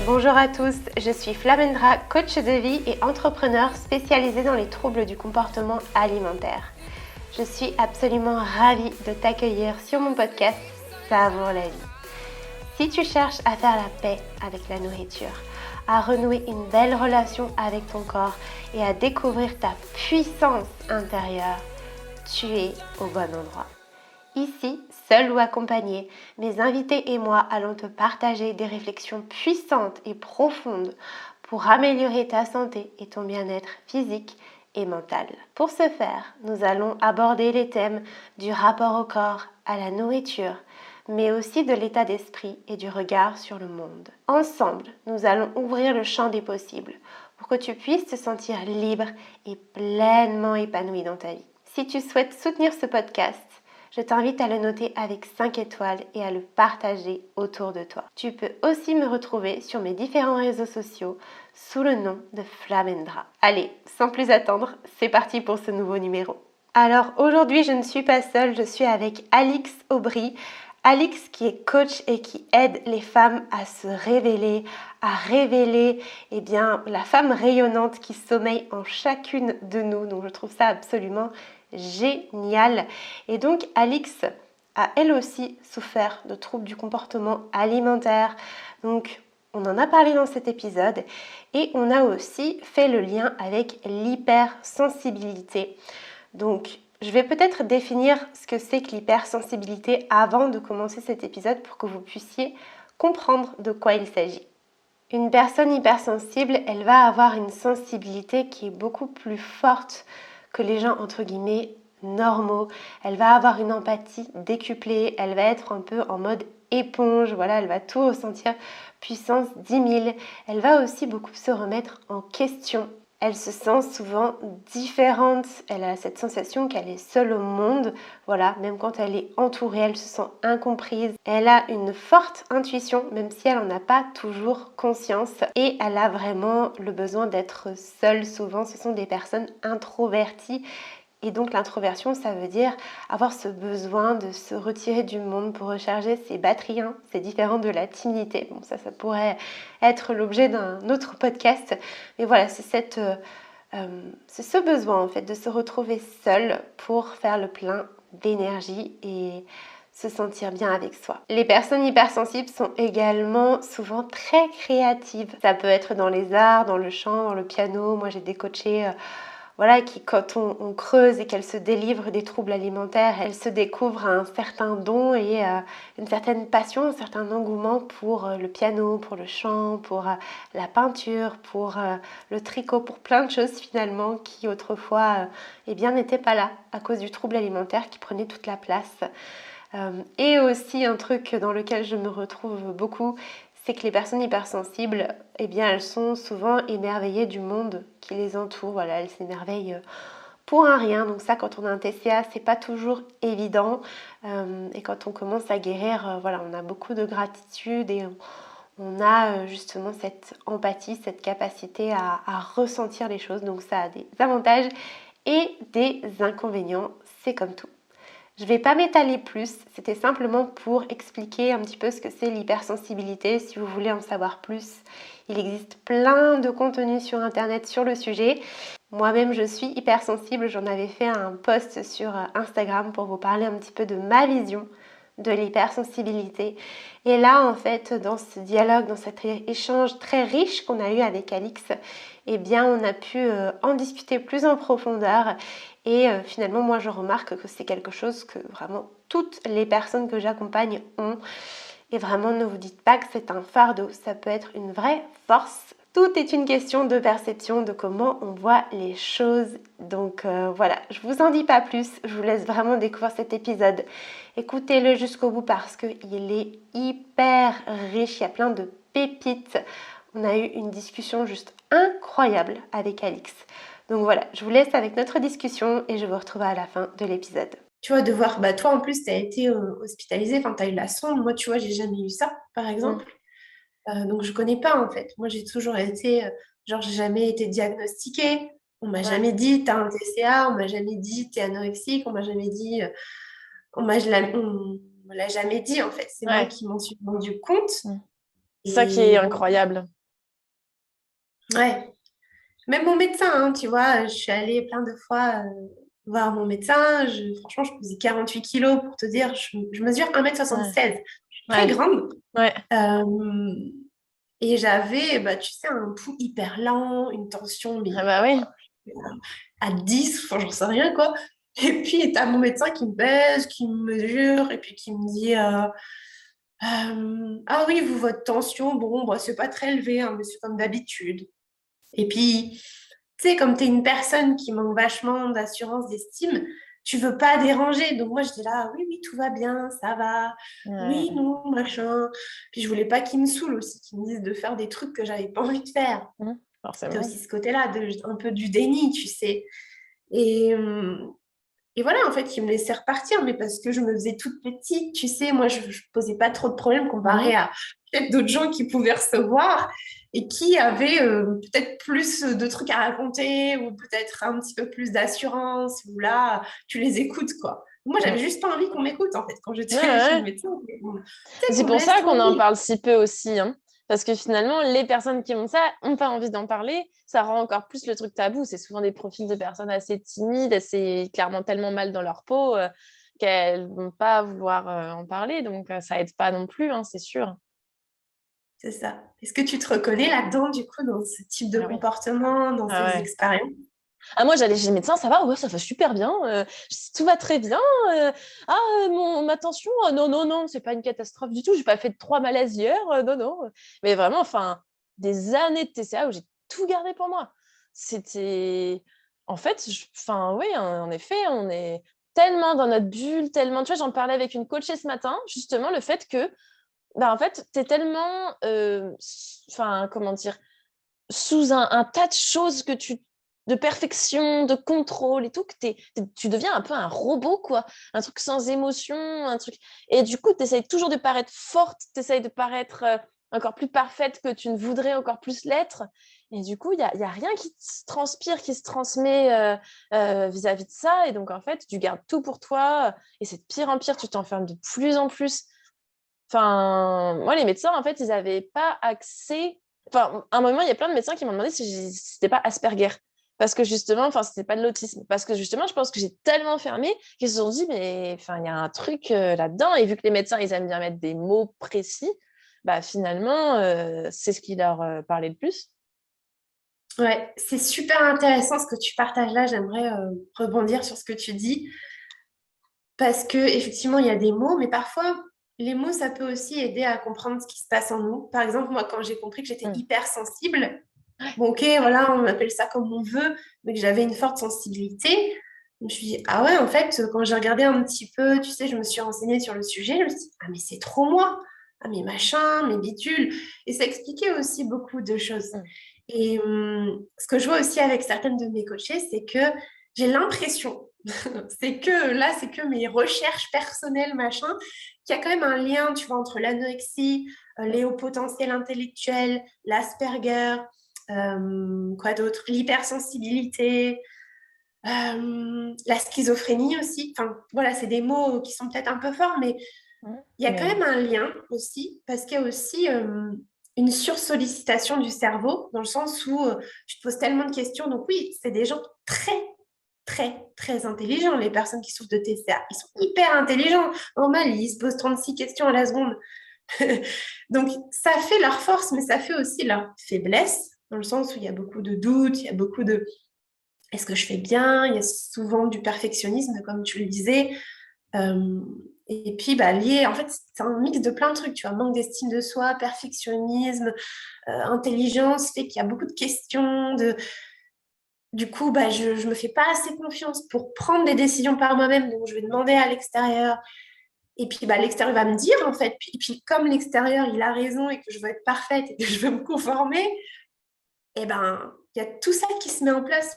Bonjour à tous, je suis Flamendra, coach de vie et entrepreneur spécialisée dans les troubles du comportement alimentaire. Je suis absolument ravie de t'accueillir sur mon podcast Savoure la vie. Si tu cherches à faire la paix avec la nourriture, à renouer une belle relation avec ton corps et à découvrir ta puissance intérieure, tu es au bon endroit. Ici, seul ou accompagné, mes invités et moi allons te partager des réflexions puissantes et profondes pour améliorer ta santé et ton bien-être physique et mental. Pour ce faire, nous allons aborder les thèmes du rapport au corps, à la nourriture, mais aussi de l'état d'esprit et du regard sur le monde. Ensemble, nous allons ouvrir le champ des possibles pour que tu puisses te sentir libre et pleinement épanoui dans ta vie. Si tu souhaites soutenir ce podcast, je t'invite à le noter avec 5 étoiles et à le partager autour de toi. Tu peux aussi me retrouver sur mes différents réseaux sociaux sous le nom de Flamendra. Allez, sans plus attendre, c'est parti pour ce nouveau numéro. Alors aujourd'hui, je ne suis pas seule, je suis avec Alix Aubry. Alix qui est coach et qui aide les femmes à se révéler, à révéler la femme rayonnante qui sommeille en chacune de nous. Donc je trouve ça absolument génial. Et donc Alix a elle aussi souffert de troubles du comportement alimentaire. Donc on en a parlé dans cet épisode et on a aussi fait le lien avec l'hypersensibilité. Donc je vais peut-être définir ce que c'est que l'hypersensibilité avant de commencer cet épisode pour que vous puissiez comprendre de quoi il s'agit. Une personne hypersensible, elle va avoir une sensibilité qui est beaucoup plus forte que les gens entre guillemets normaux. Elle va avoir une empathie décuplée, elle va être un peu en mode éponge, voilà, elle va tout ressentir puissance 10 000. Elle va aussi beaucoup se remettre en question. Elle se sent souvent différente, elle a cette sensation qu'elle est seule au monde, voilà, même quand elle est entourée, elle se sent incomprise. Elle a une forte intuition, même si elle n'en a pas toujours conscience, et elle a vraiment le besoin d'être seule. Souvent, ce sont des personnes introverties. Et donc l'introversion, ça veut dire avoir ce besoin de se retirer du monde pour recharger ses batteries. C'est différent de la timidité. Bon, ça pourrait être l'objet d'un autre podcast. Mais voilà, c'est ce besoin en fait de se retrouver seul pour faire le plein d'énergie et se sentir bien avec soi. Les personnes hypersensibles sont également souvent très créatives. Ça peut être dans les arts, dans le chant, dans le piano. Moi, j'ai des coachés qui, quand on creuse et qu'elle se délivre des troubles alimentaires, elle se découvre un certain don et une certaine passion, un certain engouement pour le piano, pour le chant, pour la peinture, pour le tricot, pour plein de choses finalement qui autrefois n'étaient pas là à cause du trouble alimentaire qui prenait toute la place. Et aussi un truc dans lequel je me retrouve beaucoup, c'est que les personnes hypersensibles, elles sont souvent émerveillées du monde qui les entoure. Voilà, elles s'émerveillent pour un rien. Donc ça, quand on a un TCA, c'est pas toujours évident. Et quand on commence à guérir, on a beaucoup de gratitude et on a justement cette empathie, cette capacité à ressentir les choses. Donc ça a des avantages et des inconvénients. C'est comme tout. Je ne vais pas m'étaler plus, c'était simplement pour expliquer un petit peu ce que c'est l'hypersensibilité. Si vous voulez en savoir plus, il existe plein de contenus sur internet sur le sujet. Moi-même, je suis hypersensible, j'en avais fait un post sur Instagram pour vous parler un petit peu de ma vision de l'hypersensibilité. Et là, en fait, dans ce dialogue, dans cet échange très riche qu'on a eu avec Alix, on a pu en discuter plus en profondeur. Et finalement, moi, je remarque que c'est quelque chose que vraiment toutes les personnes que j'accompagne ont. Et vraiment, ne vous dites pas que c'est un fardeau, ça peut être une vraie force. Tout est une question de perception, de comment on voit les choses. Donc voilà, je vous en dis pas plus, je vous laisse vraiment découvrir cet épisode. Écoutez-le jusqu'au bout parce qu'il est hyper riche, il y a plein de pépites. On a eu une discussion juste incroyable avec Alix. Donc voilà, je vous laisse avec notre discussion et je vous retrouve à la fin de l'épisode. Tu vois, de voir, toi en plus, tu as été hospitalisée, enfin, tu as eu la sonde. Moi, tu vois, j'ai jamais eu ça, par exemple. Donc, je connais pas, en fait. Moi, j'ai toujours été, j'ai jamais été diagnostiquée. On m'a Ouais. jamais dit, t'as un TCA. On m'a jamais dit, t'es anorexique. On m'a jamais dit, on m'a me l'a jamais dit, en fait. C'est moi Ouais. qui m'en suis rendu compte. C'est ça qui est Et incroyable. ouais. Même mon médecin, hein, tu vois, je suis allée plein de fois voir mon médecin. Franchement, je pesais 48 kilos pour te dire. Je mesure 1,76 m. Ouais. Je suis très Ouais. grande. Ouais. Euh, et j'avais, bah, tu sais, un pouls hyper lent, une tension mais, Ah bah oui. à 10, enfin, j'en sais rien, quoi. Et puis, t'as mon médecin qui me pèse, qui me mesure, et puis qui me dit ah oui, vous, votre tension, bon, bah, c'est pas très élevé, hein, mais c'est comme d'habitude. Et puis, tu sais, comme tu es une personne qui manque vachement d'assurance, d'estime, tu veux pas déranger. Donc moi, j'étais là, oui, oui, tout va bien, ça va. Oui, Ouais. non, machin. Puis je voulais pas qu'ils me saoulent aussi, qu'ils me disent de faire des trucs que j'avais pas envie de faire. C'était Forcément. aussi ce côté-là, un peu du déni, tu sais. Et, et voilà, en fait, ils me laissaient repartir, mais parce que je me faisais toute petite, tu sais, moi, je posais pas trop de problèmes comparé à peut-être d'autres gens qui pouvaient recevoir et qui avaient peut-être plus de trucs à raconter ou peut-être un petit peu plus d'assurance, ou là, tu les écoutes, quoi. Moi, j'avais Mm. juste pas envie qu'on m'écoute, en fait, quand Ouais, j'étais chez le ouais. médecin. Tu sais, C'est qu'on me pour laisse ça qu'on en tranquille. parle si peu aussi, hein. Parce que finalement, les personnes qui ont ça n'ont pas envie d'en parler. Ça rend encore plus le truc tabou. C'est souvent des profils de personnes assez timides, assez clairement tellement mal dans leur peau qu'elles ne vont pas vouloir en parler. Donc, ça aide pas non plus, hein, c'est sûr. C'est ça. Est-ce que tu te reconnais là-dedans, du coup, dans ce type de Ah oui. comportement, dans Ah ces ouais. expériences? Ah, moi, j'allais chez le médecin, ça va, ouais, ça va super bien, tout va très bien. Ma tension, non, non, non, c'est pas une catastrophe du tout, j'ai pas fait de 3 malaises hier, non, non. Mais vraiment, enfin, des années de TCA où j'ai tout gardé pour moi. C'était. En fait, enfin, oui, en effet, on est tellement dans notre bulle, tellement. Tu vois, j'en parlais avec une coachée ce matin, justement, le fait que, bah, en fait, t'es tellement. Enfin, comment dire, sous un tas de choses de perfection, de contrôle et tout, que tu deviens un peu un robot, quoi. Un truc sans émotion, un truc. Et du coup, tu essayes toujours de paraître forte, tu essayes de paraître encore plus parfaite que tu ne voudrais encore plus l'être. Et du coup, y a rien qui se transpire, qui se transmet vis-à-vis de ça. Et donc, en fait, tu gardes tout pour toi. Et c'est de pire en pire, tu t'enfermes de plus en plus. Enfin, moi, les médecins, en fait, ils n'avaient pas accès. Enfin, à un moment, il y a plein de médecins qui m'ont demandé si c'était pas Asperger. Parce que justement, enfin, c'était pas de l'autisme. Parce que justement, je pense que j'ai tellement fermé qu'ils se sont dit, mais enfin, il y a un truc là-dedans. Et vu que les médecins, ils aiment bien mettre des mots précis, bah finalement, c'est ce qui leur parlait le plus. Ouais, c'est super intéressant ce que tu partages là. J'aimerais rebondir sur ce que tu dis parce que effectivement, il y a des mots, mais parfois les mots, ça peut aussi aider à comprendre ce qui se passe en nous. Par exemple, moi, quand j'ai compris que j'étais Mm. hypersensible, bon, ok, voilà, on appelle ça comme on veut, mais que j'avais une forte sensibilité, je me suis dit, ah ouais, en fait, quand j'ai regardé un petit peu, tu sais, je me suis renseignée sur le sujet, je me suis dit, ah mais c'est trop moi, ah mais machin, mes bidules, et ça expliquait aussi beaucoup de choses. Mm. Et ce que je vois aussi avec certaines de mes coachées, c'est que j'ai l'impression, c'est que mes recherches personnelles, machin, qu'il y a quand même un lien, tu vois, entre l'anorexie, les hauts potentiels intellectuels, l'Asperger, quoi d'autre, l'hypersensibilité, la schizophrénie aussi. Enfin, voilà, c'est des mots qui sont peut-être un peu forts, mais Mm. il y a quand Mais même un lien aussi, parce qu'il y a aussi une sursollicitation du cerveau, dans le sens où tu te poses tellement de questions. Donc oui, c'est des gens très, très, très intelligents, les personnes qui souffrent de TCA. Ils sont hyper intelligents. Normal, ils se posent 36 questions à la seconde. Donc ça fait leur force, mais ça fait aussi leur faiblesse, dans le sens où il y a beaucoup de doutes, il y a beaucoup de est-ce que je fais bien? Il y a souvent du perfectionnisme, comme tu le disais. Euh, et puis, bah, lié, en fait, c'est un mix de plein de trucs, tu vois, manque d'estime de soi, perfectionnisme, intelligence, fait qu'il y a beaucoup de questions. Du coup, bah, je me fais pas assez confiance pour prendre des décisions par moi-même, donc je vais demander à l'extérieur. Et puis, bah, l'extérieur va me dire, en fait. Puis comme l'extérieur, il a raison et que je veux être parfaite et que je veux me conformer, et ben, il y a tout ça qui se met en place.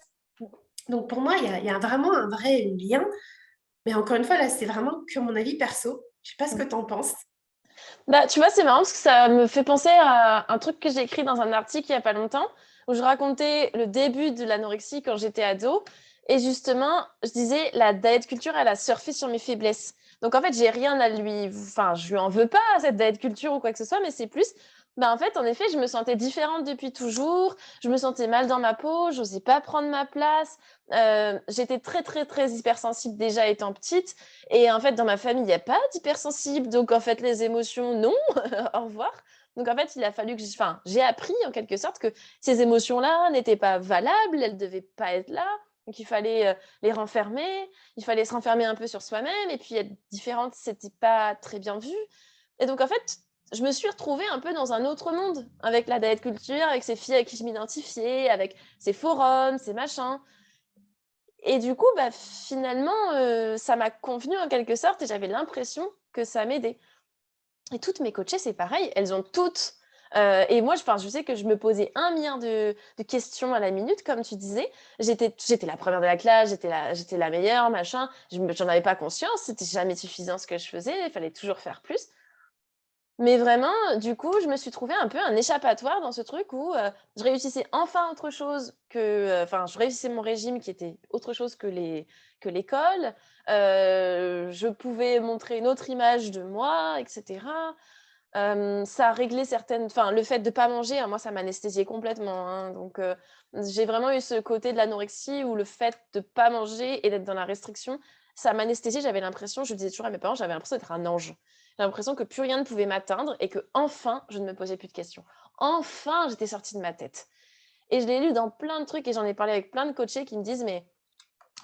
Donc, pour moi, il y a vraiment un vrai lien. Mais encore une fois, là, c'est vraiment que mon avis perso. Je sais pas ce que tu en penses. bah, tu vois, c'est marrant parce que ça me fait penser à un truc que j'ai écrit dans un article il n'y a pas longtemps où je racontais le début de l'anorexie quand j'étais ado. Et justement, je disais, la diet culture, elle a surfé sur mes faiblesses. Donc, en fait, j'ai rien à lui... Enfin, je lui en veux pas, cette diet culture ou quoi que ce soit, mais c'est plus... en fait, en effet, je me sentais différente depuis toujours. Je me sentais mal dans ma peau. J'osais pas prendre ma place. J'étais très, très, très hypersensible déjà étant petite. Et en fait, dans ma famille, il n'y a pas d'hypersensible. Donc, en fait, les émotions, non. Au revoir. Donc, en fait, il a fallu que... j'ai appris, en quelque sorte, que ces émotions-là n'étaient pas valables. Elles ne devaient pas être là. Donc, il fallait les renfermer. Il fallait se renfermer un peu sur soi-même. Et puis, être différente, c'était pas très bien vu. Et donc, en fait, je me suis retrouvée un peu dans un autre monde, avec la diet culture, avec ces filles avec qui je m'identifiais, avec ces forums, ces machins. Et du coup, finalement, ça m'a convenu en quelque sorte et j'avais l'impression que ça m'aidait. Et toutes mes coachées, c'est pareil, elles ont toutes... et moi, je sais que je me posais 1 milliard de questions à la minute, comme tu disais. J'étais la première de la classe, j'étais la meilleure, machin. J'en avais pas conscience, c'était jamais suffisant ce que je faisais, il fallait toujours faire plus. Mais vraiment, du coup, je me suis trouvée un peu un échappatoire dans ce truc où je réussissais enfin autre chose que... je réussissais mon régime qui était autre chose que l'école. Je pouvais montrer une autre image de moi, etc. Ça réglait certaines... le fait de ne pas manger, moi, ça m'anesthésiait complètement. Hein. Donc, j'ai vraiment eu ce côté de l'anorexie où le fait de ne pas manger et d'être dans la restriction, ça m'anesthésiait. J'avais l'impression, je disais toujours à mes parents, j'avais l'impression d'être un ange. J'ai l'impression que plus rien ne pouvait m'atteindre et que enfin, je ne me posais plus de questions. Enfin, j'étais sortie de ma tête. Et je l'ai lu dans plein de trucs et j'en ai parlé avec plein de coachés qui me disent, mais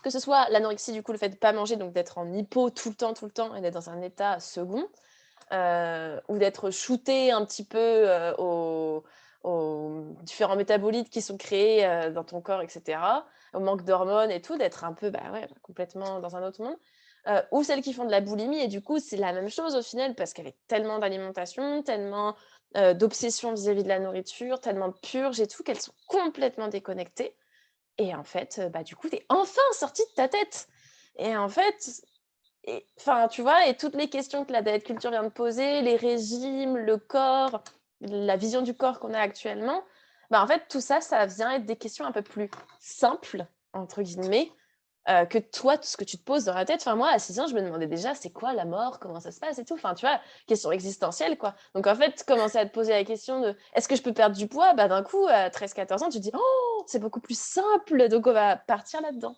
que ce soit l'anorexie, du coup, le fait de ne pas manger, donc d'être en hypo tout le temps et d'être dans un état second, ou d'être shooté un petit peu aux différents métabolites qui sont créés dans ton corps, etc., au manque d'hormones et tout, d'être un peu complètement dans un autre monde. Ou celles qui font de la boulimie, et du coup, c'est la même chose au final, parce qu'avec tellement d'alimentation, tellement d'obsession vis-à-vis de la nourriture, tellement de purges et tout, qu'elles sont complètement déconnectées. Et en fait, du coup, t'es enfin sortie de ta tête. Et en fait, tu vois, et toutes les questions que la diet culture vient de poser, les régimes, le corps, la vision du corps qu'on a actuellement, en fait, tout ça, ça vient être des questions un peu plus simples, entre guillemets, que toi, tout ce que tu te poses dans la tête. Moi, à 6 ans, je me demandais déjà, c'est quoi la mort, comment ça se passe et tout. Tu vois, question existentielle, quoi. Donc, en fait, commencer à te poser la question de est-ce que je peux perdre du poids, d'un coup, à 13-14 ans, tu te dis, oh, c'est beaucoup plus simple, donc on va partir là-dedans.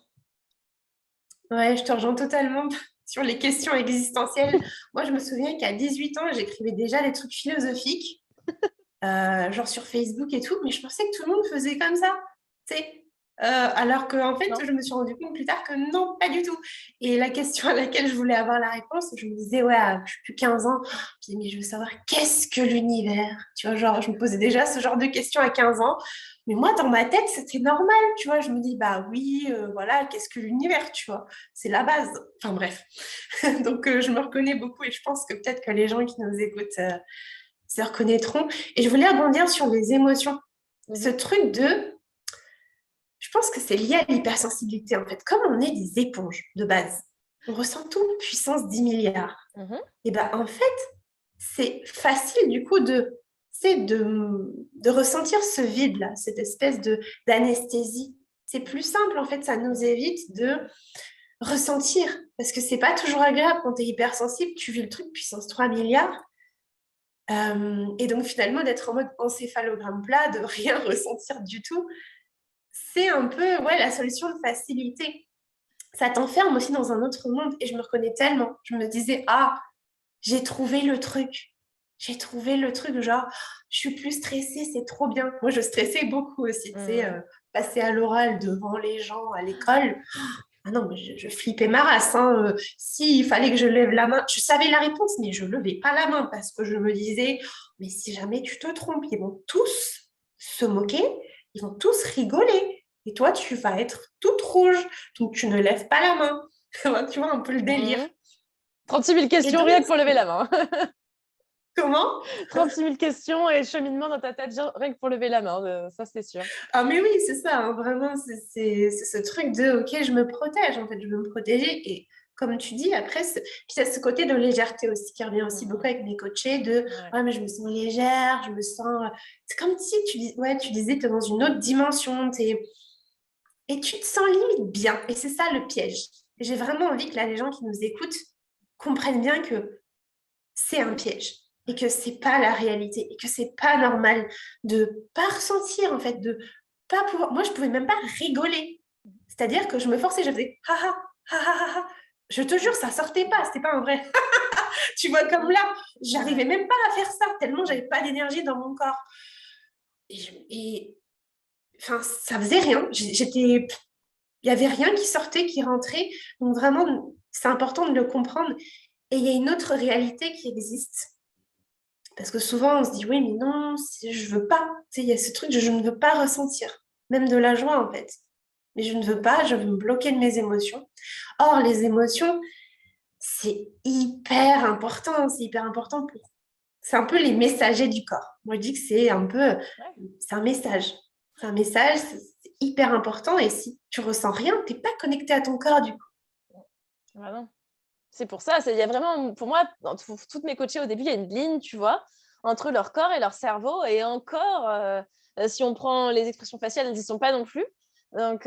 Ouais, je te rejoins totalement sur les questions existentielles. Moi, je me souviens qu'à 18 ans, j'écrivais déjà des trucs philosophiques, genre sur Facebook et tout, mais je pensais que tout le monde faisait comme ça, tu sais. Alors qu'en fait, Non. je me suis rendu compte plus tard que non, pas du tout. Et la question à laquelle je voulais avoir la réponse, je me disais, ouais, je suis plus 15 ans, je me disais, mais je veux savoir qu'est-ce que l'univers? Tu vois, genre, je me posais déjà ce genre de questions à 15 ans. Mais moi, dans ma tête, c'était normal, tu vois. Je me dis, bah oui, voilà, qu'est-ce que l'univers, tu vois? C'est la base. Enfin, bref. Donc, je me reconnais beaucoup et je pense que peut-être que les gens qui nous écoutent se reconnaîtront. Et je voulais rebondir sur les émotions. Ce truc de... Je pense que c'est lié à l'hypersensibilité, en fait. Comme on est des éponges de base, on ressent tout puissance 10 milliards. Et bien, en fait, c'est facile, du coup, de ressentir ce vide-là, cette espèce d'anesthésie. C'est plus simple, en fait, ça nous évite de ressentir. Parce que c'est pas toujours agréable quand tu es hypersensible, tu vis le truc puissance 3 milliards. Et donc, finalement, d'être en mode encéphalogramme plat, de rien ressentir du tout, c'est un peu la solution de facilité. Ça t'enferme aussi dans un autre monde et je me reconnais tellement. Je me disais, j'ai trouvé le truc. J'ai trouvé le truc, genre, je suis plus stressée, c'est trop bien. Moi, je stressais beaucoup aussi, tu sais, passer à l'oral devant les gens à l'école. Ah non, mais je flippais ma race. Hein. S'il fallait que je lève la main, je savais la réponse, mais je ne levais pas la main parce que je me disais, mais si jamais tu te trompes, ils vont tous se moquer, ils vont tous rigoler. Et toi, tu vas être toute rouge, donc tu ne lèves pas la main. Tu vois un peu le délire. 36 000 questions donc, rien que pour lever la main. Comment 36 000 questions et cheminement dans ta tête rien que pour lever la main, ça c'est sûr. Ah mais oui, c'est ça, hein, vraiment, c'est ce truc de, ok, je me protège, en fait, je veux me protéger. Et comme tu dis, après, puis il y a ce côté de légèreté aussi qui revient aussi beaucoup avec mes coachés, de, ouais, mais je me sens légère, je me sens... C'est comme si tu disais, tu es dans une autre dimension, et tu te sens limite bien. Et c'est ça le piège. Et j'ai vraiment envie que là, les gens qui nous écoutent comprennent bien que c'est un piège et que c'est pas la réalité et que c'est pas normal de pas ressentir en fait, de pas pouvoir. Moi, je pouvais même pas rigoler. C'est-à-dire que je me forçais, je faisais ha ha ha ha ha ha. Je te jure, ça sortait pas, c'était pas un vrai. Tu vois, comme là, j'arrivais même pas à faire ça tellement j'avais pas d'énergie dans mon corps. Et enfin, ça faisait rien. Il y avait rien qui sortait, qui rentrait. Donc vraiment, c'est important de le comprendre. Et il y a une autre réalité qui existe. Parce que souvent, on se dit, oui, mais non, je veux pas. Tu sais, il y a ce truc, je ne veux pas ressentir. Même de la joie, en fait. Mais je ne veux pas, je veux me bloquer de mes émotions. Or, les émotions, c'est hyper important. C'est hyper important pour... C'est un peu les messagers du corps. Moi, je dis que c'est un peu... C'est un message. C'est un message, c'est hyper important. Et si tu ressens rien, tu n'es pas connecté à ton corps, du coup. Vraiment. C'est pour ça, il y a vraiment, pour moi, dans toutes mes coachées, au début, il y a une ligne, tu vois, entre leur corps et leur cerveau. Et encore, si on prend les expressions faciales, elles n'y sont pas non plus. Donc,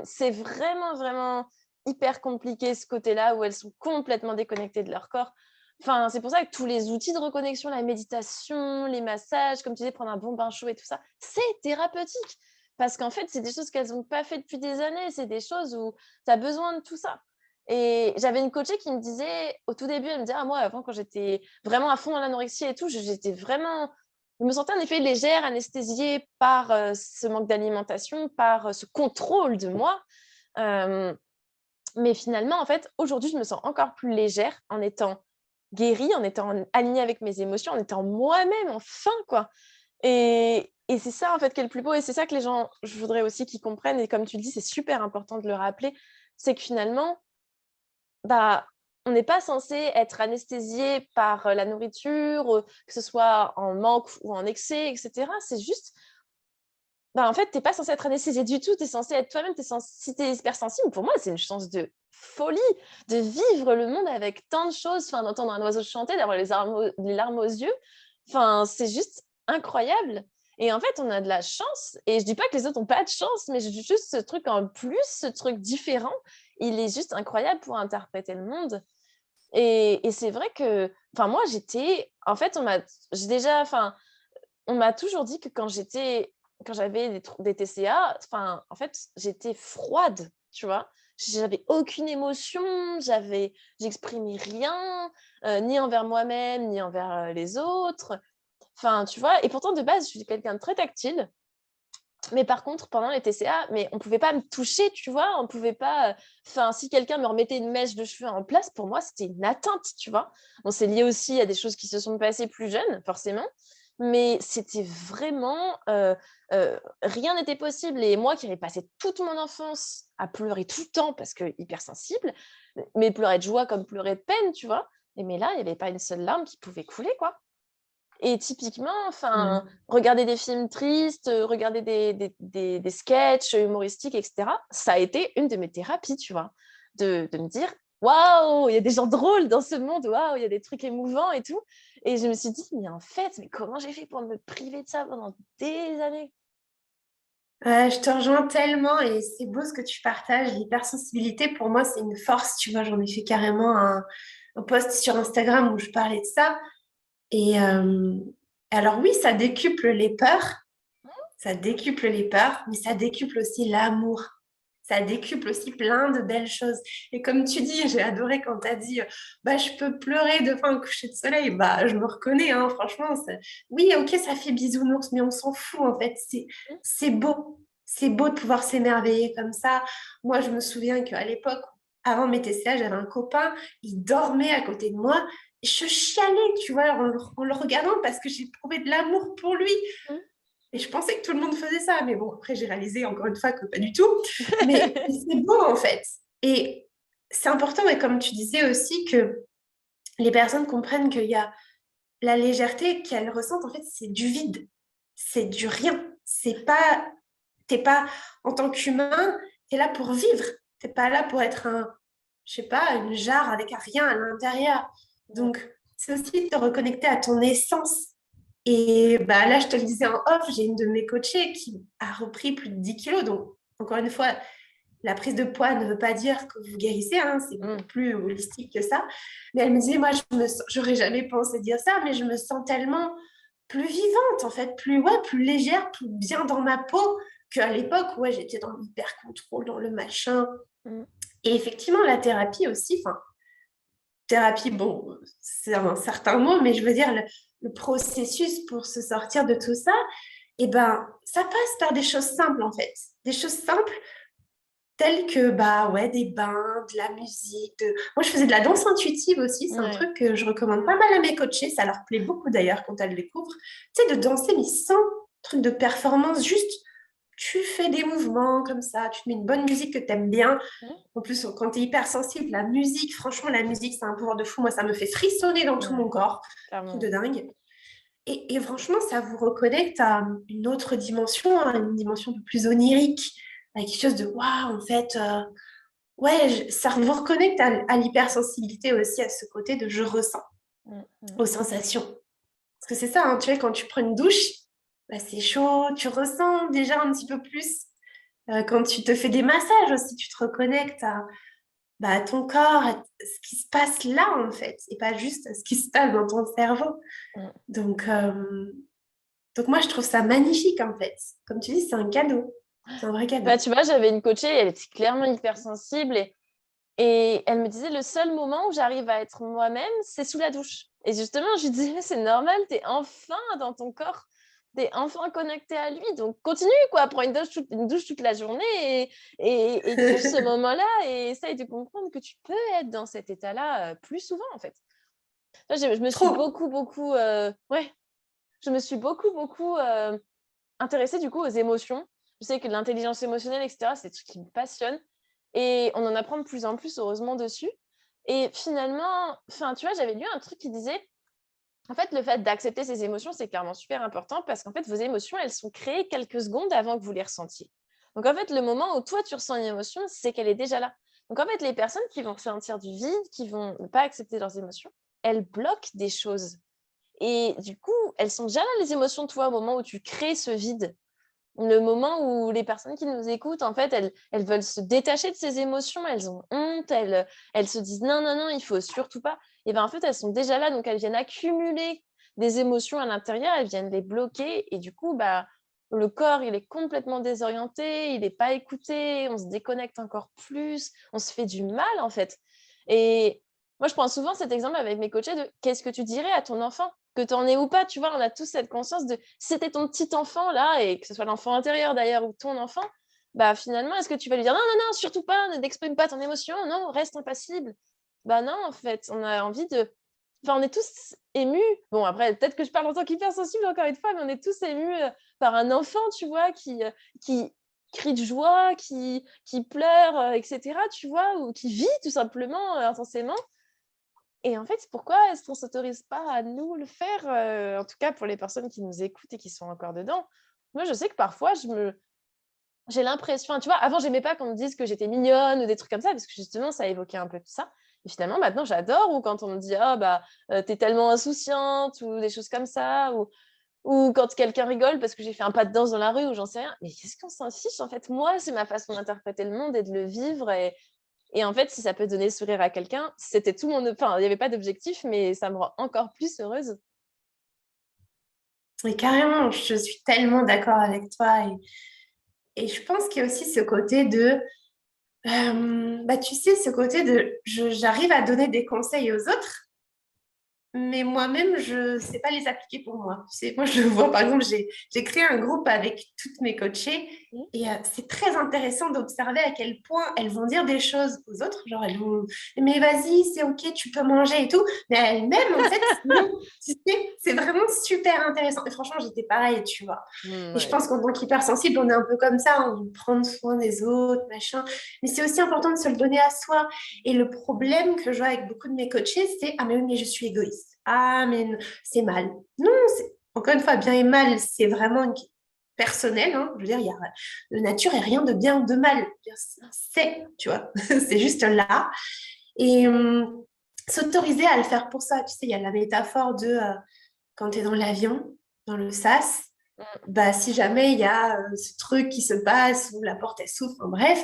c'est vraiment, vraiment hyper compliqué ce côté-là où elles sont complètement déconnectées de leur corps. Enfin, c'est pour ça que tous les outils de reconnexion, la méditation, les massages, comme tu disais, prendre un bon bain chaud et tout ça, c'est thérapeutique. Parce qu'en fait, c'est des choses qu'elles n'ont pas fait depuis des années. C'est des choses où tu as besoin de tout ça. Et j'avais une coachée qui me disait, au tout début, elle me disait, moi, avant, quand j'étais vraiment à fond dans l'anorexie et tout, j'étais vraiment... Je me sentais en effet légère, anesthésiée par ce manque d'alimentation, par ce contrôle de moi. Mais finalement, en fait, aujourd'hui, je me sens encore plus légère en étant guérie, en étant alignée avec mes émotions, en étant moi-même, enfin, quoi. Et c'est ça, en fait, qui est le plus beau. Et c'est ça que les gens, je voudrais aussi qu'ils comprennent. Et comme tu le dis, c'est super important de le rappeler. C'est que finalement, on n'est pas censé être anesthésié par la nourriture, que ce soit en manque ou en excès, etc. C'est juste, en fait, tu n'es pas censé être anesthésié du tout. Tu es censé être toi-même. Si tu es hypersensible, pour moi, c'est une chance de folie de vivre le monde avec tant de choses, d'entendre un oiseau chanter, d'avoir les larmes aux yeux. C'est juste incroyable. Et en fait, on a de la chance. Et je dis pas que les autres n'ont pas de chance, mais juste ce truc en plus, ce truc différent, il est juste incroyable pour interpréter le monde. Et c'est vrai que, moi, en fait, on m'a toujours dit que quand j'avais des TCA, en fait, j'étais froide, tu vois. J'avais aucune émotion, j'exprimais rien, ni envers moi-même, ni envers les autres. Tu vois, et pourtant, de base, je suis quelqu'un de très tactile. Mais par contre, pendant les TCA, on ne pouvait pas me toucher, tu vois. On pouvait pas... si quelqu'un me remettait une mèche de cheveux en place, pour moi, c'était une atteinte, tu vois. Bon, c'est lié aussi à des choses qui se sont passées plus jeunes, forcément. Mais c'était vraiment... rien n'était possible. Et moi, qui avais passé toute mon enfance à pleurer tout le temps parce que hypersensible, mais pleurer de joie comme pleurer de peine, tu vois. Mais là, il n'y avait pas une seule larme qui pouvait couler, quoi. Et typiquement, regarder des films tristes, regarder des sketchs humoristiques, etc., ça a été une de mes thérapies, tu vois, de me dire, waouh, il y a des gens drôles dans ce monde, waouh, il y a des trucs émouvants et tout. Et je me suis dit, mais comment j'ai fait pour me priver de ça pendant des années? Je te rejoins tellement et c'est beau ce que tu partages. L'hypersensibilité, pour moi, c'est une force. Tu vois, j'en ai fait carrément un post sur Instagram où je parlais de ça. Et alors oui, ça décuple les peurs, mais ça décuple aussi l'amour. Ça décuple aussi plein de belles choses. Et comme tu dis, j'ai adoré quand tu as dit, je peux pleurer devant un coucher de soleil. Je me reconnais, hein, franchement. Oui, ok, ça fait bisounours, mais on s'en fout en fait. C'est beau. C'est beau de pouvoir s'émerveiller comme ça. Moi, je me souviens qu'à l'époque, avant mes TCA, j'avais un copain, il dormait à côté de moi. Je chialais, tu vois, en le regardant parce que j'éprouvais de l'amour pour lui. Et je pensais que tout le monde faisait ça. Mais bon, après, j'ai réalisé encore une fois que pas du tout. Mais c'est beau, en fait. Et c'est important, et comme tu disais aussi, que les personnes comprennent qu'il y a la légèreté qu'elles ressentent, en fait, c'est du vide. C'est du rien. T'es pas, en tant qu'humain, t'es là pour vivre. T'es pas là pour être je sais pas, une jarre avec rien à l'intérieur. Donc, c'est aussi te reconnecter à ton essence. Et là, je te le disais en off, j'ai une de mes coachées qui a repris plus de 10 kilos. Donc, encore une fois, la prise de poids ne veut pas dire que vous guérissez, hein, c'est beaucoup plus holistique que ça. Mais elle me disait, moi, j'aurais jamais pensé dire ça, mais je me sens tellement plus vivante, en fait, plus légère, plus bien dans ma peau qu'à l'époque, j'étais dans l'hyper-contrôle, dans le machin. Et effectivement, la thérapie aussi, thérapie, bon, c'est un certain mot, mais je veux dire, le processus pour se sortir de tout ça, et ben, ça passe par des choses simples, en fait. Des choses simples telles que, des bains, de la musique. Moi, je faisais de la danse intuitive aussi. C'est un truc que je recommande pas mal à mes coachés. Ça leur plaît beaucoup, d'ailleurs, quand elles le découvrent. Tu sais, de danser, mais sans truc de performance, juste tu fais des mouvements comme ça, tu te mets une bonne musique que tu aimes bien. En plus, quand tu es hypersensible, la musique, franchement, la musique, c'est un pouvoir de fou. Moi, ça me fait frissonner dans tout mon corps. Truc de dingue. Et franchement, ça vous reconnecte à une autre dimension, à une dimension un peu plus onirique, à quelque chose de waouh, en fait. Ça vous reconnecte à l'hypersensibilité aussi, à ce côté de je ressens, aux sensations. Parce que c'est ça, hein, tu vois, quand tu prends une douche, c'est chaud, tu ressens déjà un petit peu plus. Quand tu te fais des massages aussi, tu te reconnectes à ton corps, à ce qui se passe là, en fait, et pas juste ce qui se passe dans ton cerveau. Donc moi, je trouve ça magnifique, en fait. Comme tu dis, c'est un cadeau. C'est un vrai cadeau. Tu vois, j'avais une coachée, elle était clairement hypersensible et elle me disait, le seul moment où j'arrive à être moi-même, c'est sous la douche. Et justement, je lui disais, c'est normal, t'es enfin dans ton corps, t'es enfin connecté à lui. Donc, continue, quoi, prends une douche toute la journée et kiffe ce moment-là et essaye de comprendre que tu peux être dans cet état-là plus souvent, en fait. Je me suis beaucoup intéressée, du coup, aux émotions. Je sais que l'intelligence émotionnelle, etc., c'est tout ce qui me passionne. Et on en apprend de plus en plus, heureusement, dessus. Et finalement, tu vois, j'avais lu un truc qui disait, en fait, le fait d'accepter ses émotions, c'est clairement super important parce qu'en fait, vos émotions, elles sont créées quelques secondes avant que vous les ressentiez. Donc, en fait, le moment où toi, tu ressens une émotion, c'est qu'elle est déjà là. Donc, en fait, les personnes qui vont ressentir du vide, qui vont ne pas accepter leurs émotions, elles bloquent des choses. Et du coup, elles sont déjà là, les émotions, toi, au moment où tu crées ce vide. Le moment où les personnes qui nous écoutent, en fait, elles veulent se détacher de ces émotions, elles ont honte, elles se disent non, non, non, il faut surtout pas. Et bien, en fait, elles sont déjà là, donc elles viennent accumuler des émotions à l'intérieur, elles viennent les bloquer, et du coup, le corps, il est complètement désorienté, il n'est pas écouté, on se déconnecte encore plus, on se fait du mal, en fait. Et moi, je prends souvent cet exemple avec mes coachés de qu'est-ce que tu dirais à ton enfant, que tu en aies ou pas, tu vois, on a tous cette conscience de si c'était ton petit enfant là, et que ce soit l'enfant intérieur d'ailleurs ou ton enfant, finalement, est-ce que tu vas lui dire non, non, non, surtout pas, n'exprime pas ton émotion, non, reste impassible. Non, en fait, on a envie de. Enfin, on est tous émus. Bon, après, peut-être que je parle en tant qu'hypersensible encore une fois, mais on est tous émus par un enfant, tu vois, qui crie de joie, qui pleure, etc., tu vois, ou qui vit tout simplement intensément. Et en fait, pourquoi est-ce qu'on ne s'autorise pas à nous le faire, en tout cas pour les personnes qui nous écoutent et qui sont encore dedans? Moi, je sais que parfois, j'ai l'impression, tu vois, avant, j'aimais pas qu'on me dise que j'étais mignonne ou des trucs comme ça, parce que justement, ça évoquait un peu tout ça. Et finalement, maintenant, j'adore, ou quand on me dit, t'es tellement insouciante, ou des choses comme ça, ou quand quelqu'un rigole parce que j'ai fait un pas de danse dans la rue, ou j'en sais rien. Mais qu'est-ce qu'on s'en fiche, en fait? Moi, c'est ma façon d'interpréter le monde et de le vivre, et en fait, si ça peut donner le sourire à quelqu'un, c'était tout mon. Enfin, il n'y avait pas d'objectif, mais ça me rend encore plus heureuse. Et carrément, je suis tellement d'accord avec toi. Et je pense qu'il y a aussi ce côté de, tu sais, ce côté de, j'arrive à donner des conseils aux autres, mais moi-même, je ne sais pas les appliquer pour moi. Tu sais, moi, je le vois, par exemple, j'ai créé un groupe avec toutes mes coachées et c'est très intéressant d'observer à quel point elles vont dire des choses aux autres. Genre, elles vont, mais vas-y, c'est OK, tu peux manger et tout. Mais elles-mêmes, en fait, non. Tu sais, c'est vraiment super intéressant. Et franchement, j'étais pareil, tu vois. Et je pense qu'en tant qu'hypersensible, on est un peu comme ça, on veut prendre soin des autres, machin. Mais c'est aussi important de se le donner à soi. Et le problème que je vois avec beaucoup de mes coachés, c'est « Ah, mais oui, mais je suis égoïste. Ah, mais c'est mal. » Non, encore une fois, bien et mal, c'est vraiment personnel. Hein. Je veux dire, la nature est rien de bien ou de mal. C'est, tu vois, c'est juste là. Et s'autoriser à le faire pour ça. Tu sais, il y a la métaphore de quand tu es dans l'avion, dans le sas, si jamais il y a ce truc qui se passe ou la porte elle s'ouvre, bref,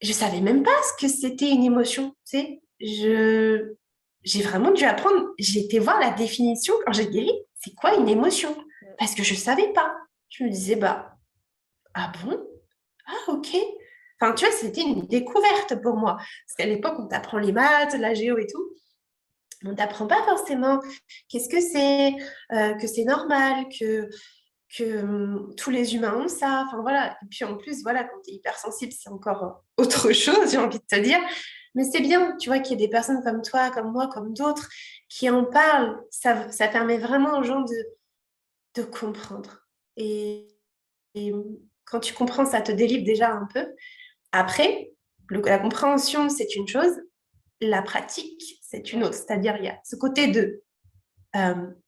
je savais même pas ce que c'était une émotion, tu sais. J'ai vraiment dû apprendre, j'ai été voir la définition quand j'ai guéri, c'est quoi une émotion? Parce que je savais pas. Je me disais, bah, ah bon? Ah, ok. Enfin, tu vois, c'était une découverte pour moi. Parce qu'à l'époque, on t'apprend les maths, la géo et tout. On t'apprend pas forcément qu'est-ce que c'est normal, que tous les humains ont ça. Enfin, voilà. Et puis en plus, voilà, quand tu es hypersensible, c'est encore autre chose, j'ai envie de te dire. Mais c'est bien, tu vois, qu'il y ait des personnes comme toi, comme moi, comme d'autres, qui en parlent. Ça permet vraiment aux gens de comprendre. Et quand tu comprends, ça te délivre déjà un peu. Après, la compréhension, c'est une chose. La pratique, c'est une autre. C'est-à-dire, il y a ce côté de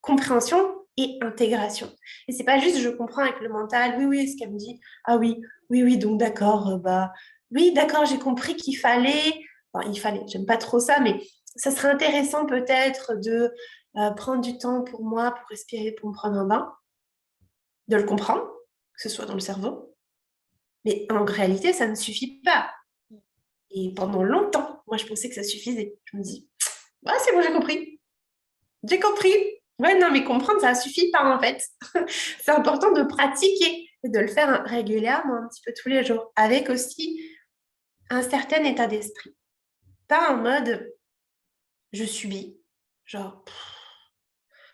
compréhension et intégration. Et c'est pas juste je comprends avec le mental, oui, oui, ce qu'elle me dit, ah oui, oui, oui, donc d'accord, bah oui, d'accord, j'ai compris qu'il fallait, enfin, il fallait, j'aime pas trop ça, mais ça serait intéressant peut-être de prendre du temps pour moi, pour respirer, pour me prendre un bain, de le comprendre, que ce soit dans le cerveau. Mais en réalité, ça ne suffit pas. Et pendant longtemps, moi, je pensais que ça suffisait. Je me dis, ouais, c'est bon, j'ai compris. J'ai compris. Ouais, non, mais comprendre, ça suffit pas en fait. C'est important de pratiquer et de le faire régulièrement, un petit peu tous les jours, avec aussi un certain état d'esprit. Pas en mode je subis. Genre,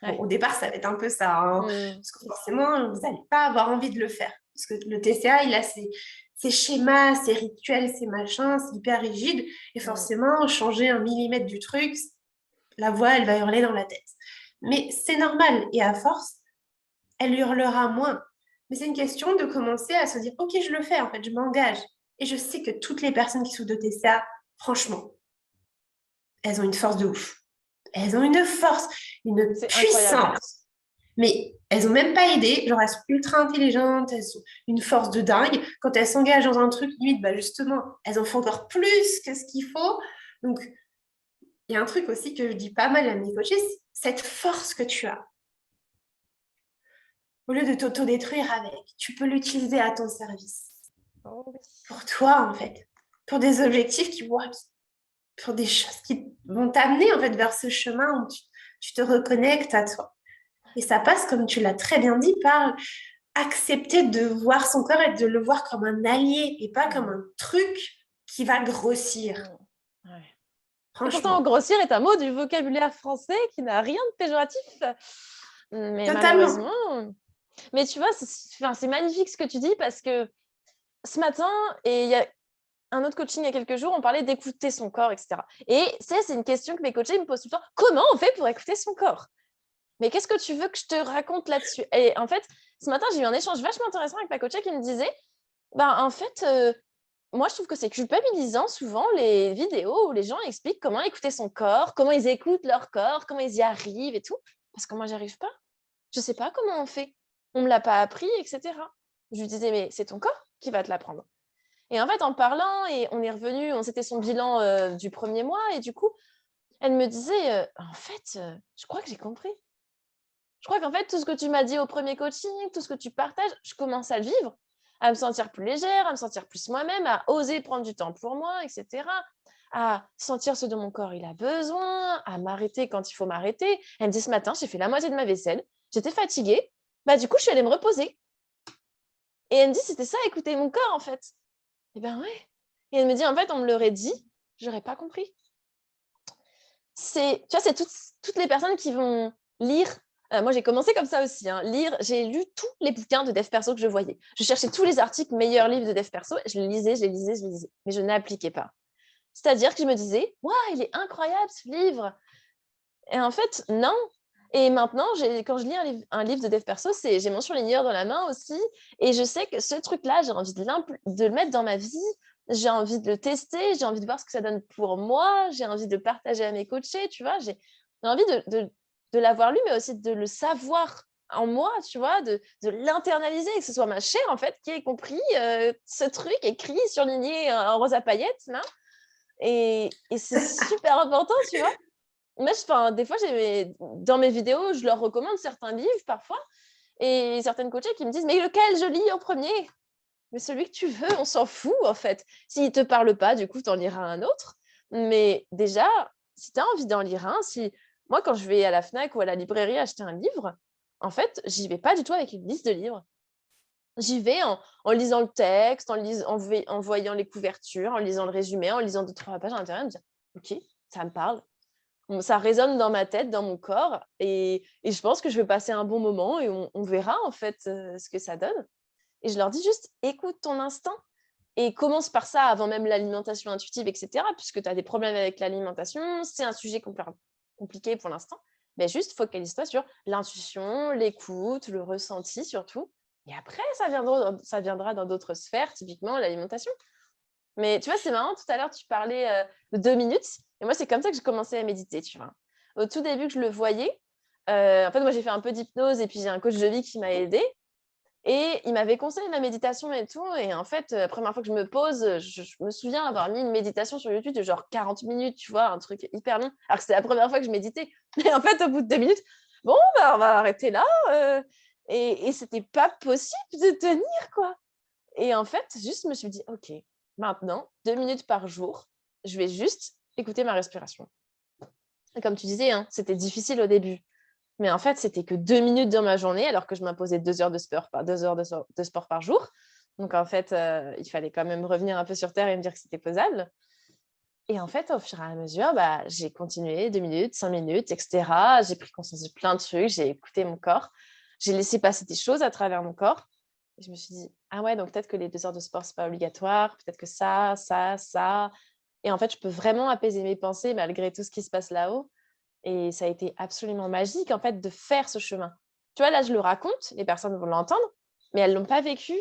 bon, Ouais. au départ, ça va être un peu ça, hein, Mm. parce que forcément, vous n'allez pas avoir envie de le faire. Parce que le TCA, il a ses schémas, ses rituels, ses machins, c'est hyper rigide. Et Mm. forcément, changer un millimètre du truc, la voix, elle va hurler dans la tête. Mais c'est normal. Et à force, elle hurlera moins. Mais c'est une question de commencer à se dire, OK, je le fais, en fait, je m'engage. Et je sais que toutes les personnes qui souffrent de TCA, franchement, elles ont une force de ouf. Elles ont une force, une C'est incroyable. puissance. Mais elles n'ont même pas aidé. Genre, elles sont ultra intelligentes, elles ont une force de dingue. Quand elles s'engagent dans un truc, limite, bah justement, elles en font encore plus que ce qu'il faut. Donc, il y a un truc aussi que je dis pas mal à mes coachés, cette force que tu as. Au lieu de t'auto-détruire avec, tu peux l'utiliser à ton service. Oh, oui. Pour toi, en fait. Pour des objectifs pour des choses qui vont t'amener, en fait, vers ce chemin où tu te reconnectes à toi. Et ça passe, comme tu l'as très bien dit, par accepter de voir son corps et de le voir comme un allié et pas comme un truc qui va grossir. Mm. Ouais. Et pourtant, Franchement. grossir est un mot du vocabulaire français qui n'a rien de péjoratif. Mais Totalement. malheureusement, mais tu vois, c'est magnifique ce que tu dis parce que ce matin, et il y a un autre coaching il y a quelques jours, on parlait d'écouter son corps, etc. Et c'est une question que mes coachés me posent tout le temps. Comment on fait pour écouter son corps? Mais qu'est-ce que tu veux que je te raconte là-dessus? Et en fait, ce matin, j'ai eu un échange vachement intéressant avec ma coachée qui me disait, en fait, moi, je trouve que c'est culpabilisant souvent les vidéos où les gens expliquent comment écouter son corps, comment ils écoutent leur corps, comment ils y arrivent et tout. Parce que moi, j'y arrive pas. Je sais pas comment on fait. On me l'a pas appris, etc. Je lui disais, mais c'est ton corps qui va te l'apprendre. Et en fait, en parlant, et on est revenu, c'était son bilan du premier mois, et du coup, elle me disait, en fait, je crois que j'ai compris. Je crois qu'en fait, tout ce que tu m'as dit au premier coaching, tout ce que tu partages, je commence à le vivre, à me sentir plus légère, à me sentir plus moi-même, à oser prendre du temps pour moi, etc. À sentir ce dont mon corps il a besoin, à m'arrêter quand il faut m'arrêter. Elle me dit ce matin, j'ai fait la moitié de ma vaisselle, j'étais fatiguée, du coup, je suis allée me reposer. Et elle me dit, c'était ça, écouter mon corps, en fait. Eh ben ouais. Et elle me dit, en fait, on me l'aurait dit, j'aurais pas compris. Tu vois, c'est toutes les personnes qui vont lire. Moi, j'ai commencé comme ça aussi, hein, lire. J'ai lu tous les bouquins de dev perso que je voyais. Je cherchais tous les articles meilleurs livres de dev perso. Je les lisais, je les lisais, je les lisais. Mais je n'appliquais pas. C'est-à-dire que je me disais, waouh, il est incroyable ce livre. Et en fait, non. Et maintenant, quand je lis un livre de dev perso, j'ai mon surligneur dans la main aussi. Et je sais que ce truc-là, j'ai envie de le mettre dans ma vie. J'ai envie de le tester. J'ai envie de voir ce que ça donne pour moi. J'ai envie de partager à mes coachés, tu vois. J'ai envie de l'avoir lu, mais aussi de le savoir en moi, tu vois, de l'internaliser, que ce soit ma chair, en fait, qui ait compris ce truc écrit, surligné en rose à paillettes, là. Et c'est super important, tu vois. Moi, des fois, dans mes vidéos, je leur recommande certains livres parfois, et certaines coachées qui me disent « Mais lequel je lis en premier ?» mais celui que tu veux, on s'en fout en fait. S'il ne te parle pas, du coup, tu en liras un autre. Mais déjà, si tu as envie d'en lire un, moi, quand je vais à la Fnac ou à la librairie acheter un livre, en fait, j'y vais pas du tout avec une liste de livres. J'y vais en lisant le texte, en voyant les couvertures, en lisant le résumé, en lisant 2-3 pages à l'intérieur, me dire ok, ça me parle. Ça résonne dans ma tête, dans mon corps, et je pense que je vais passer un bon moment et on verra en fait ce que ça donne. Et je leur dis juste écoute ton instinct et commence par ça avant même l'alimentation intuitive, etc. Puisque tu as des problèmes avec l'alimentation, c'est un sujet compliqué pour l'instant. Mais juste focalise-toi sur l'intuition, l'écoute, le ressenti surtout. Et après, ça viendra dans d'autres sphères, typiquement l'alimentation. Mais tu vois, c'est marrant, tout à l'heure, tu parlais de 2 minutes. Et moi, c'est comme ça que j'ai commencé à méditer, tu vois. Au tout début que je le voyais, en fait, moi, j'ai fait un peu d'hypnose et puis j'ai un coach de vie qui m'a aidée. Et il m'avait conseillé la méditation et tout. Et en fait, la première fois que je me pose, je me souviens avoir mis une méditation sur YouTube de genre 40 minutes, tu vois, un truc hyper long. Alors que c'était la première fois que je méditais. Et en fait, au bout de 2 minutes, bon, bah, on va arrêter là. Et c'était pas possible de tenir, quoi. Et en fait, juste, je me suis dit, OK, maintenant, 2 minutes par jour, je vais juste écouter ma respiration. Et comme tu disais, hein, c'était difficile au début. Mais en fait, c'était que 2 minutes dans ma journée, alors que je m'imposais 2 heures de sport de sport par jour. Donc, en fait, il fallait quand même revenir un peu sur terre et me dire que c'était posable. Et en fait, au fur et à mesure, bah, j'ai continué 2 minutes, 5 minutes, etc. J'ai pris conscience de plein de trucs, j'ai écouté mon corps. J'ai laissé passer des choses à travers mon corps. Et je me suis dit, ah ouais, donc peut-être que les 2 heures de sport, c'est pas obligatoire. Peut-être que ça. Et en fait, je peux vraiment apaiser mes pensées malgré tout ce qui se passe là-haut. Et ça a été absolument magique, en fait, de faire ce chemin. Tu vois, là, je le raconte, les personnes vont l'entendre, mais elles ne l'ont pas vécu.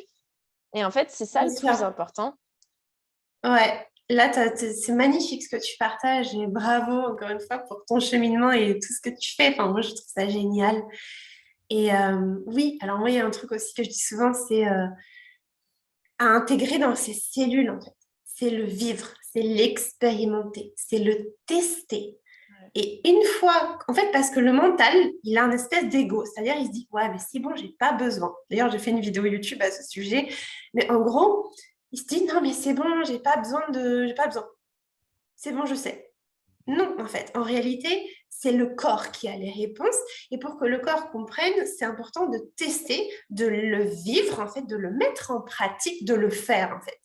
Et en fait, c'est ça le plus important. Ouais, là, c'est magnifique ce que tu partages et bravo encore une fois pour ton cheminement et tout ce que tu fais. Enfin, moi, je trouve ça génial. Et oui, alors moi, il y a un truc aussi que je dis souvent, c'est à intégrer dans ses cellules, en fait. C'est le vivre, c'est l'expérimenter, c'est le tester. Et une fois, en fait, parce que le mental, il a une espèce d'ego, c'est-à-dire il se dit, ouais, mais c'est bon, j'ai pas besoin. D'ailleurs, j'ai fait une vidéo YouTube à ce sujet, mais en gros, il se dit, non, mais c'est bon, j'ai pas besoin. C'est bon, je sais. Non, en fait, en réalité, c'est le corps qui a les réponses. Et pour que le corps comprenne, c'est important de tester, de le vivre, en fait, de le mettre en pratique, de le faire, en fait.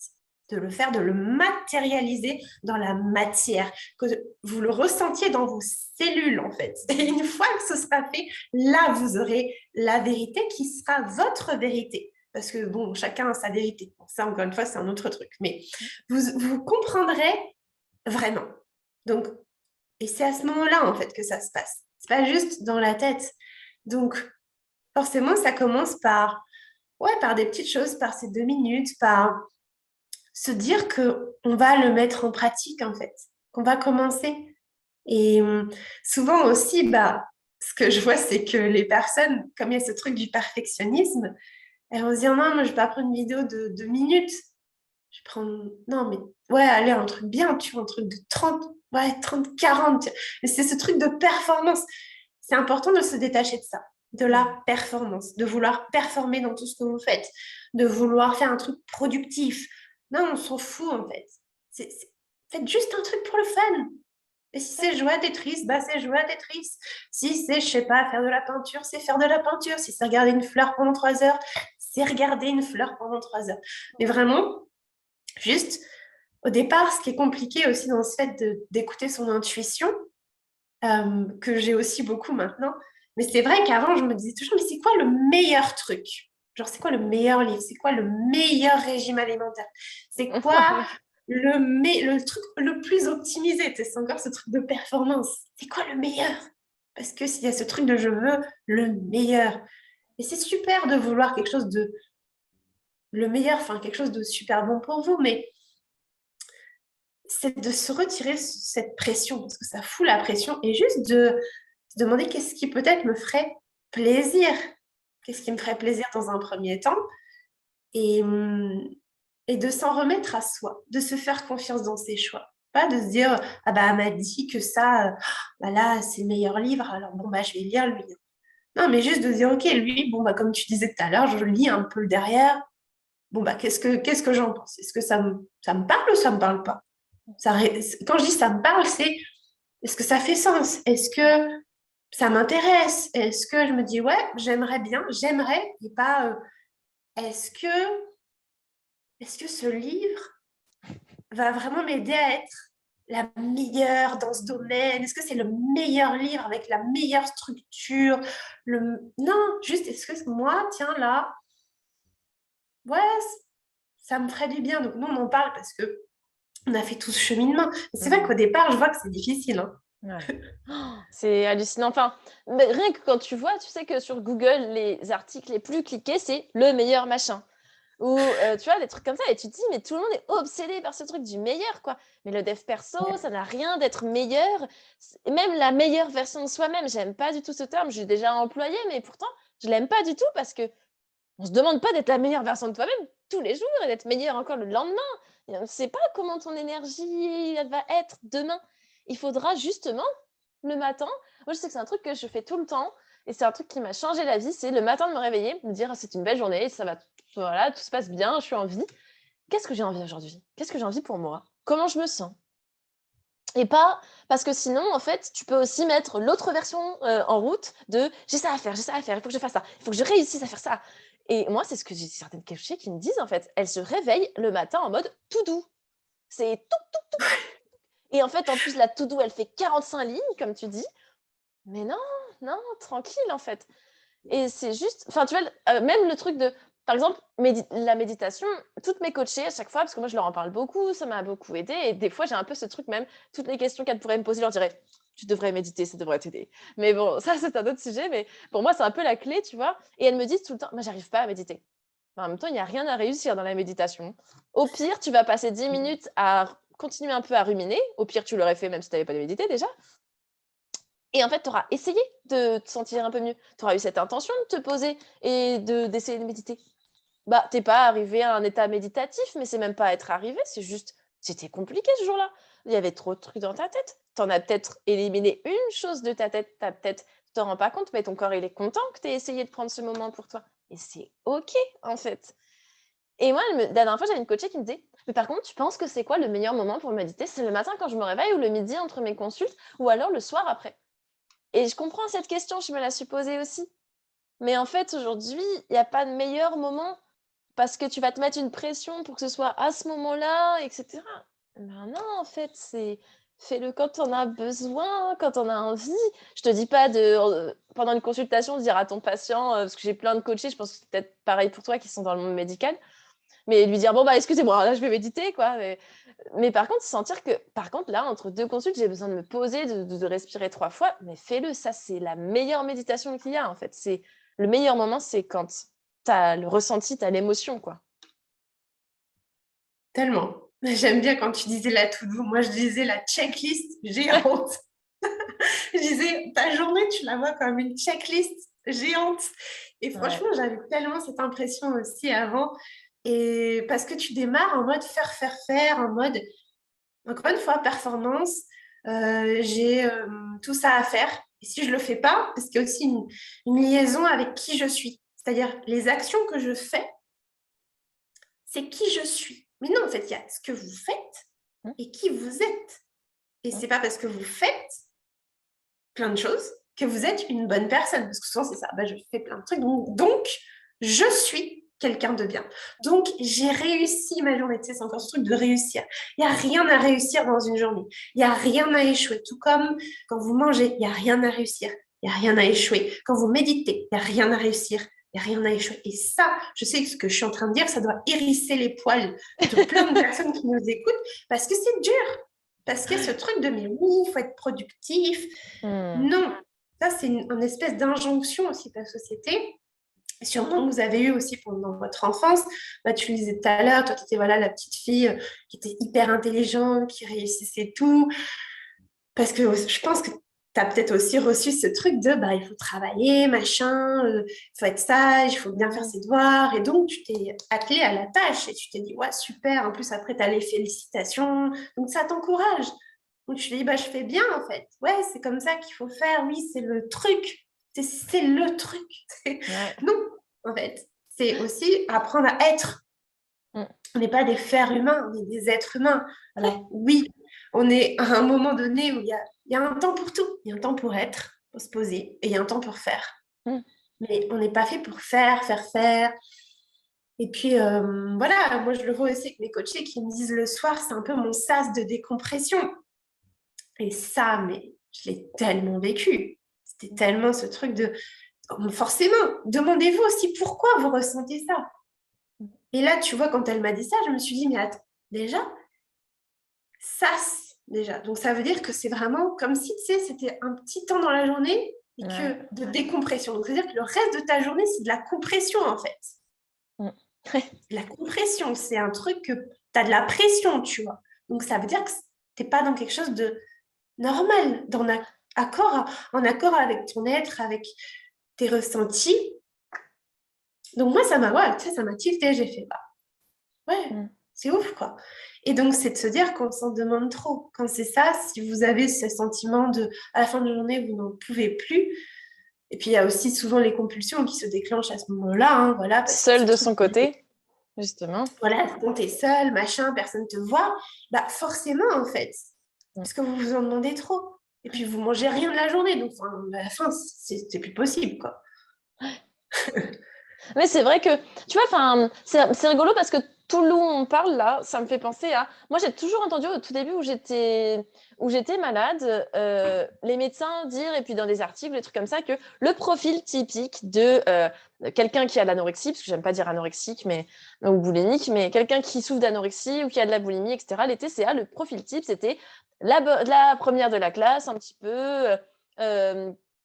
De le faire, de le matérialiser dans la matière, que vous le ressentiez dans vos cellules, en fait. Et une fois que ce sera fait, là, vous aurez la vérité qui sera votre vérité. Parce que, bon, chacun a sa vérité. Bon, ça, encore une fois, c'est un autre truc. Mais vous comprendrez vraiment. Donc, et c'est à ce moment-là, en fait, que ça se passe. C'est pas juste dans la tête. Donc, forcément, ça commence par des petites choses, par ces 2 minutes, par se dire qu'on va le mettre en pratique, en fait, qu'on va commencer. Et souvent aussi, ce que je vois, c'est que les personnes, comme il y a ce truc du perfectionnisme, elles vont se dire, non, moi, je vais pas prendre une vidéo de 2 minutes. Je prends, non, mais ouais, allez, un truc bien, tu vois, un truc de 30, ouais, 30, 40. Mais c'est ce truc de performance. C'est important de se détacher de ça, de la performance, de vouloir performer dans tout ce que vous faites, de vouloir faire un truc productif. Non, on s'en fout, en fait. Faites juste un truc pour le fun. Et si c'est jouer à Tetris, c'est jouer à Tetris. Si c'est, je sais pas, faire de la peinture, c'est faire de la peinture. Si c'est regarder une fleur pendant 3 heures, c'est regarder une fleur pendant 3 heures. Mais vraiment, juste, au départ, ce qui est compliqué aussi dans ce fait d'écouter son intuition, que j'ai aussi beaucoup maintenant, mais c'est vrai qu'avant, je me disais toujours, mais c'est quoi le meilleur truc? Genre, c'est quoi le meilleur livre? C'est quoi le meilleur régime alimentaire? C'est quoi le truc le plus optimisé? C'est encore ce truc de performance. C'est quoi le meilleur? Parce que s'il y a ce truc de je veux le meilleur. Et c'est super de vouloir quelque chose de le meilleur, enfin quelque chose de super bon pour vous, mais c'est de se retirer cette pression, parce que ça fout la pression, et juste de se demander qu'est-ce qui peut-être me ferait plaisir, qu'est-ce qui me ferait plaisir dans un premier temps, et de s'en remettre à soi, de se faire confiance dans ses choix. Pas de se dire, ah bah elle m'a dit que ça, là c'est le meilleur livre, alors bon bah je vais lire lui. Non, mais juste de dire, ok, lui, bon bah comme tu disais tout à l'heure, je lis un peu le derrière, bon, bah, qu'est-ce que j'en pense? Est-ce que ça me parle ou ça me parle pas? Quand je dis ça me parle, c'est est-ce que ça fait sens? Est-ce que ça m'intéresse? Est-ce que je me dis, ouais, j'aimerais bien, j'aimerais, et pas est-ce que, est-ce que ce livre va vraiment m'aider à être la meilleure dans ce domaine? Est-ce que c'est le meilleur livre avec la meilleure structure? Non, juste, est-ce que moi, tiens, là, ouais, ça me ferait du bien. Donc, nous, on en parle parce que on a fait tout ce cheminement. C'est vrai qu'au départ, je vois que c'est difficile. Hein. Ouais. C'est hallucinant. Enfin, mais rien que quand tu vois, tu sais que sur Google, les articles les plus cliqués, c'est le meilleur machin. Ou tu vois, des trucs comme ça. Et tu te dis, mais tout le monde est obsédé par ce truc du meilleur, quoi. Mais le dev perso, ça n'a rien d'être meilleur. Même la meilleure version de soi-même, j'aime pas du tout ce terme. J'ai déjà employé, mais pourtant, je l'aime pas du tout parce que on se demande pas d'être la meilleure version de toi-même tous les jours et d'être meilleur encore le lendemain. Et on ne sait pas comment ton énergie va être demain. Il faudra justement le matin. Moi, je sais que c'est un truc que je fais tout le temps et c'est un truc qui m'a changé la vie. C'est le matin de me réveiller, me dire c'est une belle journée, ça va, voilà, tout se passe bien, je suis en vie. Qu'est-ce que j'ai envie aujourd'hui? Qu'est-ce que j'ai envie pour moi? Comment je me sens? Et pas parce que sinon, en fait, tu peux aussi mettre l'autre version en route de j'ai ça à faire, il faut que je fasse ça, il faut que je réussisse à faire ça. Et moi, c'est ce que j'ai certaines coachées qui me disent en fait. Elles se réveillent le matin en mode tout doux. C'est tout. Et en fait, en plus, la to do, elle fait 45 lignes, comme tu dis. Mais non, tranquille en fait. Et c'est juste, enfin, tu vois, même le truc de, par exemple, la méditation, toutes mes coachées à chaque fois, parce que moi je leur en parle beaucoup, ça m'a beaucoup aidé. Et des fois, j'ai un peu ce truc même, toutes les questions qu'elles pourraient me poser, je leur dirais, tu devrais méditer, ça devrait t'aider. Mais bon, ça, c'est un autre sujet. Mais pour moi, c'est un peu la clé, tu vois. Et elles me disent tout le temps, moi, j'arrive pas à méditer. En même temps, il n'y a rien à réussir dans la méditation. Au pire, tu vas passer 10 minutes à continuer un peu à ruminer. Au pire, tu l'aurais fait même si tu n'avais pas médité déjà. Et en fait, tu auras essayé de te sentir un peu mieux. Tu auras eu cette intention de te poser et d'essayer de méditer. Bah, t'es pas arrivé à un état méditatif, mais c'est même pas être arrivé, c'est juste, c'était compliqué ce jour-là. Il y avait trop de trucs dans ta tête. T'en as peut-être éliminé une chose de ta tête, tu t'en rends pas compte, mais ton corps, il est content que tu aies essayé de prendre ce moment pour toi. Et c'est OK, en fait. Et moi, la dernière fois, j'avais une coachée qui me disait, mais par contre, tu penses que c'est quoi le meilleur moment pour méditer? C'est le matin quand je me réveille ou le midi entre mes consultes ou alors le soir après? Et je comprends cette question, je me la suis posée aussi. Mais en fait, aujourd'hui, il n'y a pas de meilleur moment parce que tu vas te mettre une pression pour que ce soit à ce moment-là, etc. Ben non, en fait, c'est fais-le quand tu en as besoin, quand on a envie. Je te dis pas de, pendant une consultation, de dire à ton patient, parce que j'ai plein de coachés, je pense que c'est peut-être pareil pour toi qui sont dans le monde médical, mais lui dire, bon, bah, excusez-moi, là, je vais méditer, quoi. Mais par contre, sentir que, par contre, là, entre deux consultes, j'ai besoin de me poser, de respirer 3 fois, mais fais-le. Ça, c'est la meilleure méditation qu'il y a, en fait. C'est le meilleur moment, c'est quand tu as le ressenti, tu as l'émotion, quoi. Tellement. J'aime bien quand tu disais la to-do. Moi, je disais la checklist géante. Je disais, ta journée, tu la vois comme une checklist géante. Et franchement, j'avais tellement cette impression aussi avant. Et parce que tu démarres en mode faire, en mode, encore une fois, performance. J'ai tout ça à faire. Et si je ne le fais pas, parce qu'il y a aussi une liaison avec qui je suis. C'est-à-dire, les actions que je fais, c'est qui je suis. Mais non, en fait, il y a ce que vous faites et qui vous êtes. Et c'est pas parce que vous faites plein de choses que vous êtes une bonne personne. Parce que souvent, c'est ça. Bah, je fais plein de trucs. Donc je suis quelqu'un de bien. Donc, j'ai réussi ma journée. Tu sais, c'est encore ce truc de réussir. Il n'y a rien à réussir dans une journée. Il n'y a rien à échouer. Tout comme quand vous mangez, il n'y a rien à réussir. Il n'y a rien à échouer. Quand vous méditez, il n'y a rien à réussir. Il n'y a rien à échouer. Et ça, je sais que ce que je suis en train de dire, ça doit hérisser les poils de plein de personnes qui nous écoutent parce que c'est dur. Parce qu'il y a ce truc de mais oui, il faut être productif. Non, ça c'est une espèce d'injonction aussi de la société. Sûrement que vous avez eu aussi pendant votre enfance. Bah, tu le disais tout à l'heure, toi tu étais voilà, la petite fille qui était hyper intelligente, qui réussissait tout. Parce que je pense que tu as peut-être aussi reçu ce truc de bah, il faut travailler, machin, il faut être sage, il faut bien faire ses devoirs. Et donc, tu t'es attelé à la tâche et tu t'es dit, ouais, super. En plus, après, tu as les félicitations. Donc, ça t'encourage. Donc, tu te dis, bah, je fais bien, en fait. Ouais, c'est comme ça qu'il faut faire. Oui, c'est le truc. C'est le truc. Non, en fait, c'est aussi apprendre à être. Mm. On n'est pas des fers humains, on est des êtres humains. Alors oui, on est à un moment donné où il y a un temps pour tout. Il y a un temps pour être, pour se poser, et il y a un temps pour faire. Mm. Mais on n'est pas fait pour faire. Et puis, voilà, moi, je le vois aussi avec mes coachés qui me disent le soir, c'est un peu mon sas de décompression. Et ça, mais je l'ai tellement vécu. C'était tellement ce truc de... Forcément, demandez-vous aussi pourquoi vous ressentez ça. Et là, tu vois, quand elle m'a dit ça, je me suis dit, mais attends, déjà, sas, déjà. Donc, ça veut dire que c'est vraiment comme si, tu sais, c'était un petit temps dans la journée et Ouais. que de décompression. Donc, c'est-à-dire que le reste de ta journée, c'est de la compression, en fait. Mm. La compression, c'est un truc que tu as de la pression, tu vois. Donc, ça veut dire que tu n'es pas dans quelque chose de normal, en accord avec ton être, avec tes ressentis. Donc, moi, ça m'a tilté. J'ai fait, bah, ouais, Mm. c'est ouf, quoi. Et donc, c'est de se dire qu'on s'en demande trop. Quand c'est ça, si vous avez ce sentiment de, à la fin de la journée, vous n'en pouvez plus. Et puis, il y a aussi souvent les compulsions qui se déclenchent à ce moment-là, hein, voilà, parce que Seul ce de truc son côté, justement. voilà, quand t'es seul, machin, personne te voit, bah forcément en fait, parce que vous vous en demandez trop. Et puis vous mangez rien de la journée, donc à la fin, c'est plus possible, quoi. Mais c'est vrai que, tu vois, c'est rigolo parce que tout le long où on parle là, ça me fait penser à. Moi, j'ai toujours entendu au tout début où j'étais malade, les médecins dire, et puis dans des articles, des trucs comme ça, que le profil typique de quelqu'un qui a de l'anorexie, parce que j'aime pas dire anorexique, ou boulimique, mais quelqu'un qui souffre d'anorexie ou qui a de la boulimie, etc. Les TCA, le profil type, c'était la première de la classe, un petit peu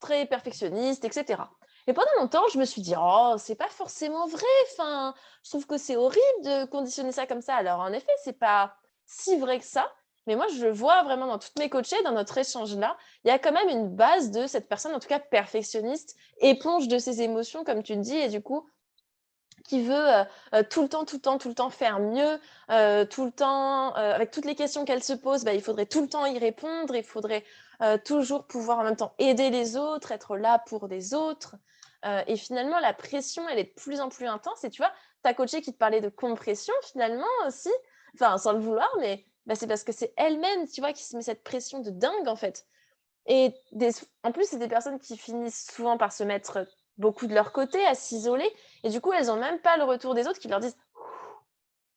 très perfectionniste, etc. Et pendant longtemps, je me suis dit, oh, c'est pas forcément vrai. Enfin, je trouve que c'est horrible de conditionner ça comme ça. Alors, en effet, c'est pas si vrai que ça. Mais moi, je le vois vraiment dans toutes mes coachées, dans notre échange-là. Il y a quand même une base de cette personne, en tout cas perfectionniste, éponge de ses émotions, comme tu le dis, et du coup, qui veut tout le temps faire mieux, tout le temps, avec toutes les questions qu'elle se pose, bah, il faudrait tout le temps y répondre, il faudrait toujours pouvoir en même temps aider les autres, être là pour des autres. Et finalement, la pression, elle est de plus en plus intense. Et tu vois, ta coachée qui te parlait de compression, finalement aussi, enfin, sans le vouloir, mais bah, c'est parce que c'est elle-même, tu vois, qui se met cette pression de dingue, en fait. Et en plus, c'est des personnes qui finissent souvent par se mettre beaucoup de leur côté, à s'isoler. Et du coup, elles n'ont même pas le retour des autres qui leur disent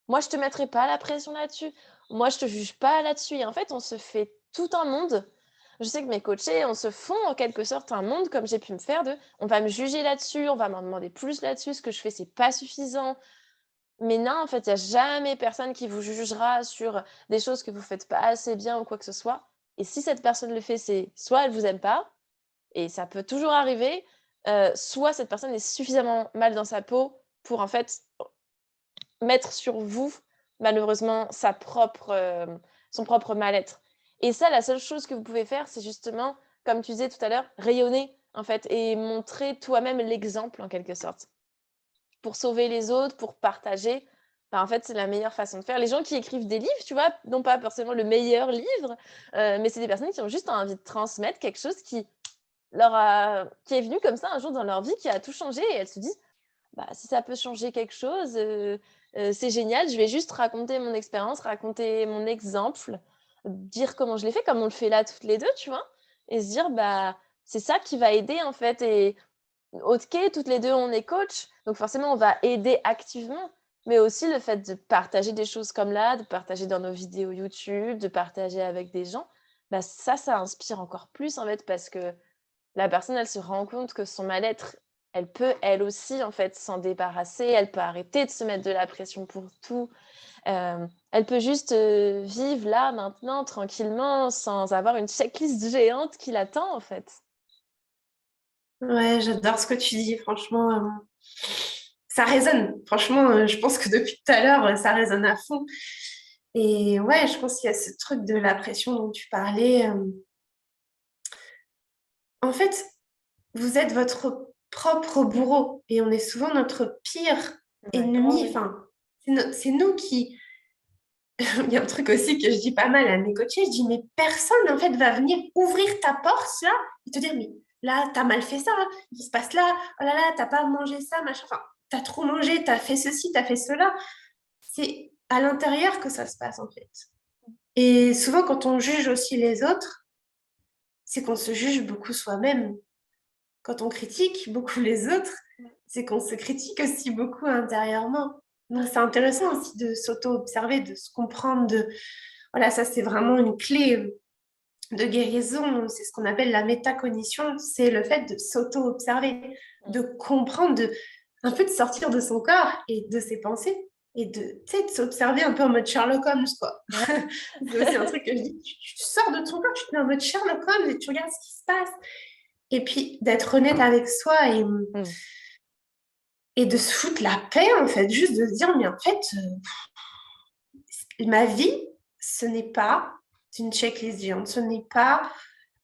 moi, je te mettrai pas la pression là-dessus. Moi, je te juge pas là-dessus. Et en fait, on se fait tout un monde. Je sais que mes coachés, on se font en quelque sorte un monde, comme j'ai pu me faire, de on va me juger là-dessus, on va m'en demander plus là-dessus, ce que je fais, c'est pas suffisant. Mais non, en fait, il n'y a jamais personne qui vous jugera sur des choses que vous faites pas assez bien ou quoi que ce soit. Et si cette personne le fait, c'est soit elle vous aime pas, et ça peut toujours arriver, soit cette personne est suffisamment mal dans sa peau pour en fait mettre sur vous, malheureusement, son propre mal-être. Et ça, la seule chose que vous pouvez faire, c'est justement, comme tu disais tout à l'heure, rayonner, en fait, et montrer toi-même l'exemple, en quelque sorte. Pour sauver les autres, pour partager, en fait, c'est la meilleure façon de faire. Les gens qui écrivent des livres, tu vois, non pas forcément le meilleur livre, mais c'est des personnes qui ont juste envie de transmettre quelque chose qui qui est venu comme ça un jour dans leur vie, qui a tout changé, et elles se disent bah, si ça peut changer quelque chose, c'est génial. Je vais juste raconter mon expérience, raconter mon exemple, dire comment je l'ai fait, comme on le fait là toutes les 2, tu vois? Et se dire: «Bah, c'est ça qui va aider, en fait». Et OK, toutes les 2 on est coach, donc forcément, on va aider activement, mais aussi le fait de partager des choses comme là, de partager dans nos vidéos YouTube, de partager avec des gens, bah, ça inspire encore plus, en fait, parce que la personne, elle se rend compte que son mal-être, elle peut, elle aussi, en fait, s'en débarrasser. Elle peut arrêter de se mettre de la pression pour tout. Elle peut juste, vivre là, maintenant, tranquillement, sans avoir une checklist géante qui l'attend, en fait. Ouais, j'adore ce que tu dis, franchement, ça résonne. Franchement, je pense que depuis tout à l'heure, ça résonne à fond. Et ouais, je pense qu'il y a ce truc de la pression dont tu parlais. En fait, vous êtes votre propre bourreau et on est souvent notre pire Ouais, grave, ennemi. oui. Enfin, c'est nous qui... Il y a un truc aussi que je dis pas mal à mes coachés, je dis, mais personne, en fait, va venir ouvrir ta porte, là, et te dire, mais là, t'as mal fait ça, hein. Il se passe là, oh là là, t'as pas mangé ça, machin, enfin, t'as trop mangé, t'as fait ceci, t'as fait cela. c'est à l'intérieur que ça se passe, en fait. Et souvent, quand on juge aussi les autres, c'est qu'on se juge beaucoup soi-même. Quand on critique beaucoup les autres, c'est qu'on se critique aussi beaucoup intérieurement. Donc, c'est intéressant aussi de s'auto-observer, de se comprendre. Voilà, ça, c'est vraiment une clé de guérison. C'est ce qu'on appelle la métacognition. C'est le fait de s'auto-observer, de comprendre, un peu de sortir de son corps et de ses pensées. Et de s'observer un peu en mode Sherlock Holmes, quoi. C'est aussi un truc que je dis. Tu sors de ton corps, tu te mets en mode Sherlock Holmes et tu regardes ce qui se passe. Et puis, d'être honnête avec soi et de se foutre la paix, en fait. Juste de se dire, mais en fait, ma vie, ce n'est pas une checklist géante. Ce n'est pas...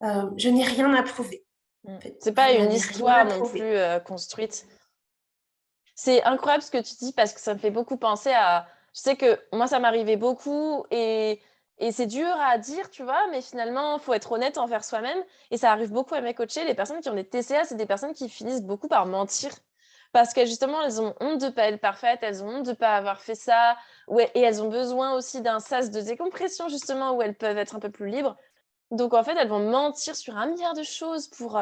je n'ai rien à prouver. En fait. C'est pas une histoire non plus construite. C'est incroyable ce que tu dis parce que ça me fait beaucoup penser à... Je sais que moi, ça m'arrivait beaucoup et c'est dur à dire, tu vois, mais finalement, il faut être honnête envers soi-même. Et ça arrive beaucoup à mes coachés. Les personnes qui ont des TCA, c'est des personnes qui finissent beaucoup par mentir. Parce que justement, elles ont honte de ne pas être parfaites, elles ont honte de ne pas avoir fait ça. Et elles ont besoin aussi d'un sas de décompression, justement, où elles peuvent être un peu plus libres. Donc, en fait, elles vont mentir sur 1 milliard de choses pour...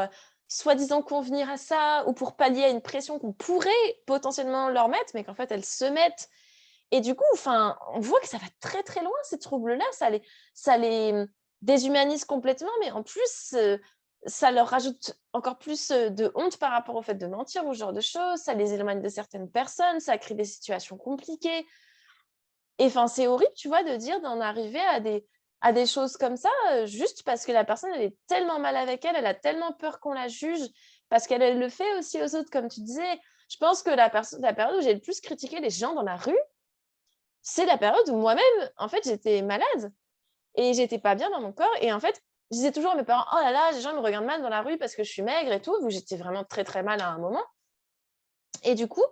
soi-disant convenir à ça ou pour pallier à une pression qu'on pourrait potentiellement leur mettre, mais qu'en fait, elles se mettent. Et du coup, on voit que ça va très, très loin, ces troubles-là. Ça les déshumanise complètement, mais en plus, ça leur rajoute encore plus de honte par rapport au fait de mentir ou ce genre de choses. Ça les éloigne de certaines personnes, ça crée des situations compliquées. Et c'est horrible, tu vois, de dire d'en arriver à des choses comme ça, juste parce que la personne, elle est tellement mal avec elle, elle a tellement peur qu'on la juge, parce qu'elle le fait aussi aux autres, comme tu disais. Je pense que la période où j'ai le plus critiqué les gens dans la rue, c'est la période où moi-même, en fait, j'étais malade et j'étais pas bien dans mon corps. Et en fait, je disais toujours à mes parents, oh là là, les gens me regardent mal dans la rue parce que je suis maigre et tout, où j'étais vraiment très, très mal à un moment. Et du coup,